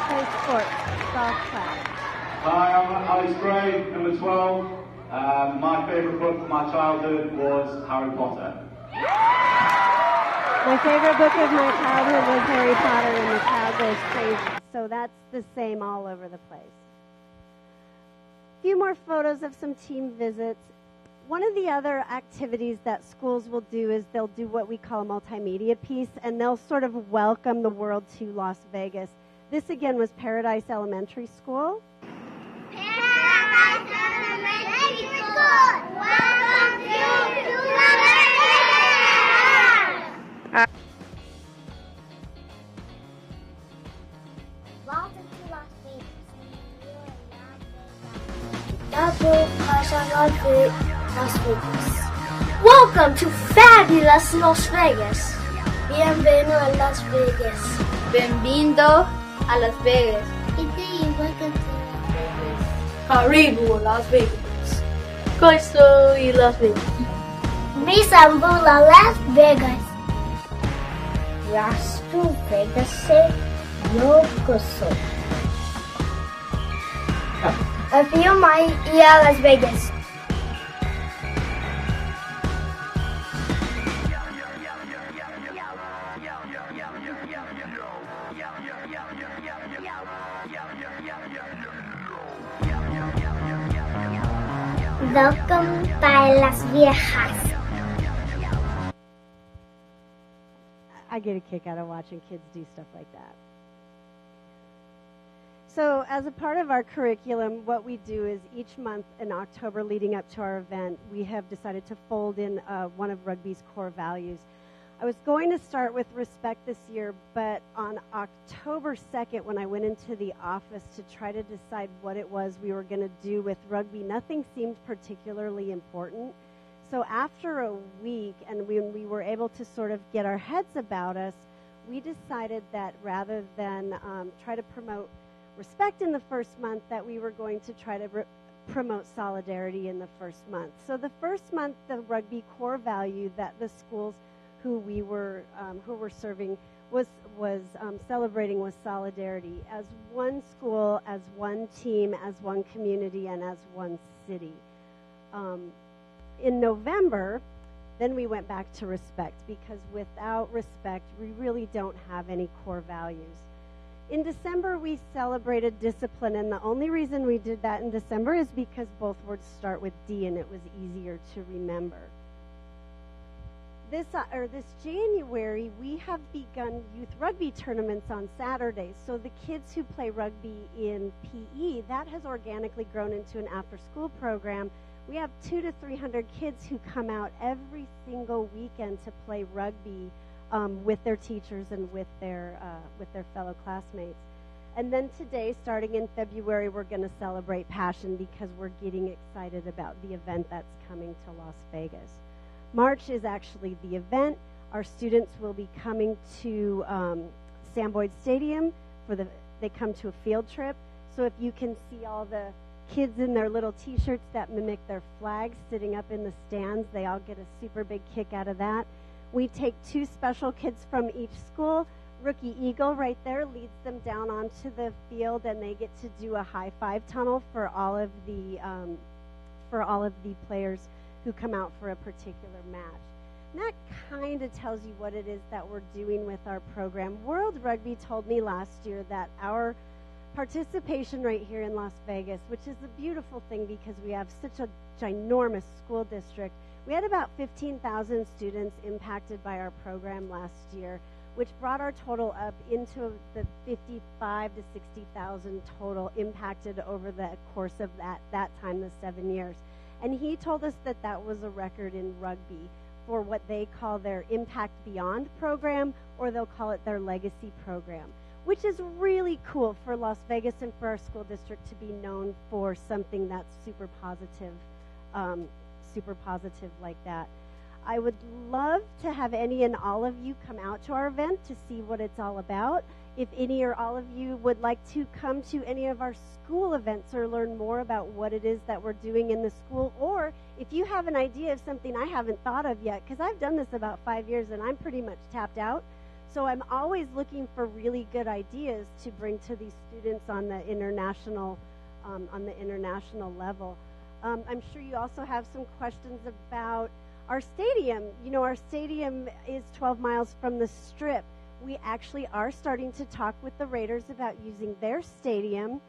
F: Play sports, golf class.
K: Hi, I'm Alex Gray, number 12. My favourite book from my childhood was Harry Potter.
F: My favorite book of my childhood was Harry Potter and the Child Goes Crazy. So that's the same all over the place. A few more photos of some team visits. One of the other activities that schools will do is they'll do what we call a multimedia piece, and they'll sort of welcome the world to Las Vegas. This again was Paradise Elementary School.
L: Paradise Elementary School! Welcome to Las Vegas! Welcome to Las Vegas. Welcome to fabulous Las Vegas. Bienvenido a Las Vegas. Bienvenido a Las Vegas. Welcome to Las Vegas. Karibu Las Vegas. Costo y Las Vegas. Bisambula Las Vegas. Las Vegas yokoso. A few miles a Las Vegas. Welcome by Las Viejas.
F: I get a kick out of watching kids do stuff like that. So as a part of our curriculum, what we do is each month in October leading up to our event, we have decided to fold in one of rugby's core values. I was going to start with respect this year, but on October 2nd, when I went into the office to try to decide what it was we were going to do with rugby, nothing seemed particularly important. So after a week, and when we were able to sort of get our heads about us, we decided that rather than try to promote respect in the first month, that we were going to try to promote solidarity in the first month. So the first month, the rugby core value that the schools who were serving was celebrating was solidarity as one school, as one team, as one community, and as one city. In November, then we went back to respect, because without respect, we really don't have any core values. In December, we celebrated discipline, and the only reason we did that in December is because both words start with D, and it was easier to remember. This January, we have begun youth rugby tournaments on Saturdays. So the kids who play rugby in PE, that has organically grown into an after-school program. We have 200 to 300 kids who come out every single weekend to play rugby with their teachers and with their fellow classmates. And then today, starting in February, we're going to celebrate Passion, because we're getting excited about the event that's coming to Las Vegas. March is actually the event. Our students will be coming to Sam Boyd Stadium they come to a field trip. So if you can see all the kids in their little t-shirts that mimic their flags sitting up in the stands, they all get a super big kick out of that. We take 2 special kids from each school. Rookie Eagle right there leads them down onto the field, and they get to do a high five tunnel for all of the players who come out for a particular match. And that kind of tells you what it is that we're doing with our program. World Rugby told me last year that participation rate here in Las Vegas, which is a beautiful thing because we have such a ginormous school district. We had about 15,000 students impacted by our program last year, which brought our total up into the 55 to 60,000 total impacted over the course of that time, the 7 years. And he told us that that was a record in rugby for what they call their Impact Beyond program, or they'll call it their Legacy program, which is really cool for Las Vegas and for our school district to be known for something that's super positive like that. I would love to have any and all of you come out to our event to see what it's all about. If any or all of you would like to come to any of our school events or learn more about what it is that we're doing in the school, or if you have an idea of something I haven't thought of yet, because I've done this about 5 years and I'm pretty much tapped out. So I'm always looking for really good ideas to bring to these students on the international level. I'm sure you also have some questions about our stadium. You know, our stadium is 12 miles from the Strip. We actually are starting to talk with the Raiders about using their stadium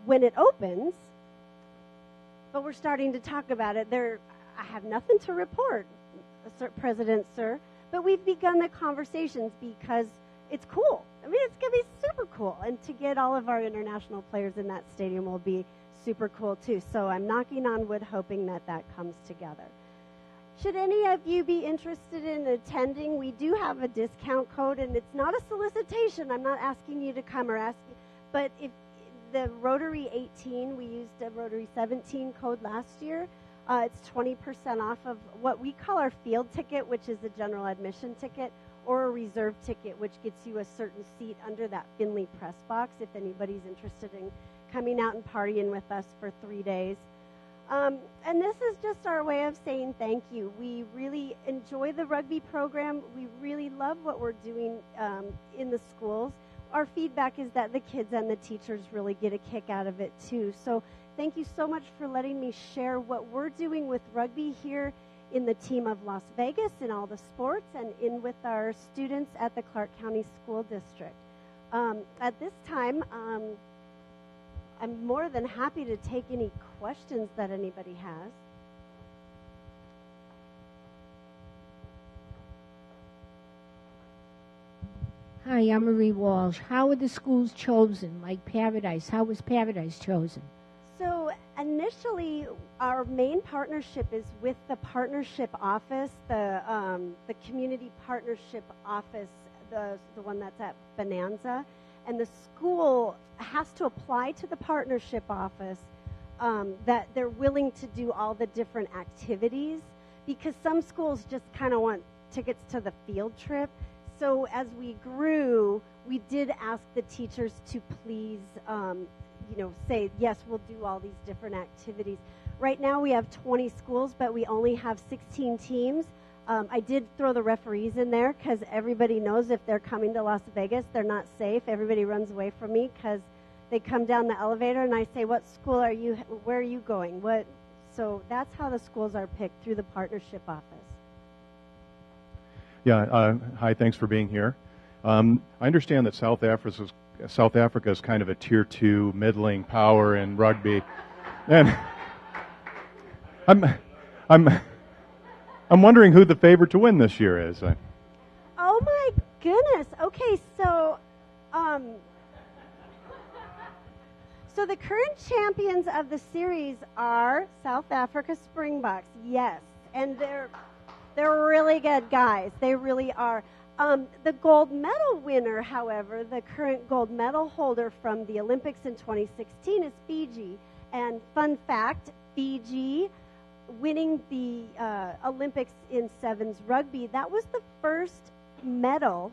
F: when it opens, but we're starting to talk about it. I have nothing to report, President, sir, but we've begun the conversations because it's cool. I mean, it's going to be super cool, and to get all of our international players in that stadium will be super cool too. So I'm knocking on wood, hoping that that comes together. Should any of you be interested in attending, we do have a discount code, and it's not a solicitation. I'm not asking you to come or ask you, but if the Rotary 18, we used a Rotary 17 code last year. It's 20% off of what we call our field ticket, which is a general admission ticket, or a reserve ticket, which gets you a certain seat under that Finley press box if anybody's interested in coming out and partying with us for 3 days. And this is just our way of saying thank you. We really enjoy the rugby program. We really love what we're doing in the schools. Our feedback is that the kids and the teachers really get a kick out of it too. So thank you so much for letting me share what we're doing with rugby here in the team of Las Vegas in all the sports, and in with our students at the Clark County School District. At this time, I'm more than happy to take any questions that anybody has.
J: Hi, I'm Marie Walsh. How were the schools chosen? Like Paradise, how was Paradise chosen?
F: So initially, our main partnership is with the partnership office, the community partnership office, the one that's at Bonanza. And the school has to apply to the partnership office that they're willing to do all the different activities, because some schools just kind of want tickets to the field trip. So as we grew, we did ask the teachers to please, say, yes, we'll do all these different activities. Right now we have 20 schools, but we only have 16 teams. I did throw the referees in there because everybody knows if they're coming to Las Vegas, they're not safe. Everybody runs away from me because they come down the elevator and I say, what school are you, where are you going? So that's how the schools are picked, through the partnership office.
M: Yeah, hi, thanks for being here. I understand that South Africa is kind of a tier 2 middling power in rugby. And I'm wondering who the favorite to win this year is.
F: Oh my goodness. Okay, so the current champions of the series are South Africa Springboks. Yes, and they're really good guys. They really are. The gold medal winner, however, the current gold medal holder from the Olympics in 2016 is Fiji. And fun fact, Fiji winning the Olympics in sevens rugby, that was the first medal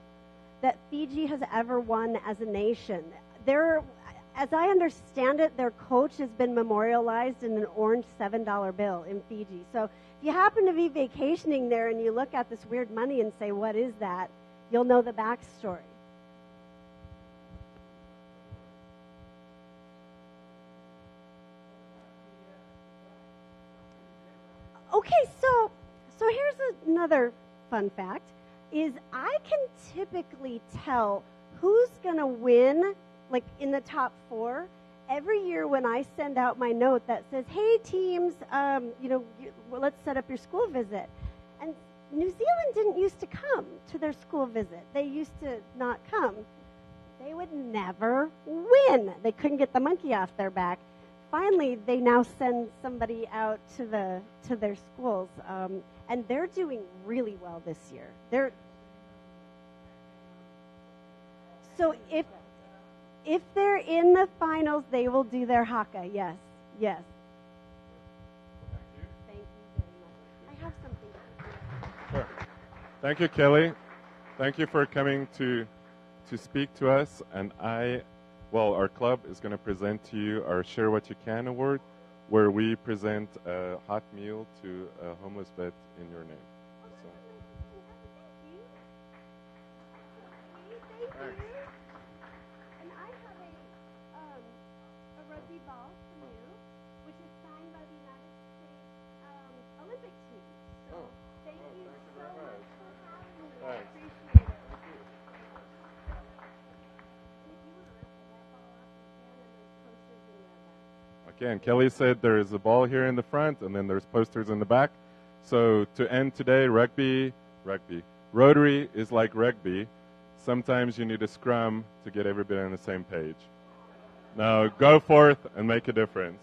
F: that Fiji has ever won as a nation. As I understand it, their coach has been memorialized in an orange $7 bill in Fiji. So if you happen to be vacationing there and you look at this weird money and say, what is that? You'll know the backstory. Okay, so here's another fun fact, is I can typically tell who's going to win like in the top 4. Every year when I send out my note that says, hey, teams, let's set up your school visit. And New Zealand didn't used to come to their school visit. They used to not come. They would never win. They couldn't get the monkey off their back. Finally, they now send somebody out to their schools, and they're doing really well this year. So if they're in the finals, they will do their haka. Yes, yes. Thank you very much. I have something.
A: Sure. Thank you, Kelly. Thank you for coming to speak to us. And our club is going to present to you our Share What You Can award, where we present a hot meal to a homeless vet in your name. So.
F: Thank you. And I have a rugby ball from you, which is signed by the United States Olympic team. So thank you so much for having me. I appreciate it.
A: Okay, and Kelly said there is a ball here in the front, and then there's posters in the back. So to end today, Rotary is like rugby. Sometimes you need a scrum to get everybody on the same page. Now go forth and make a difference.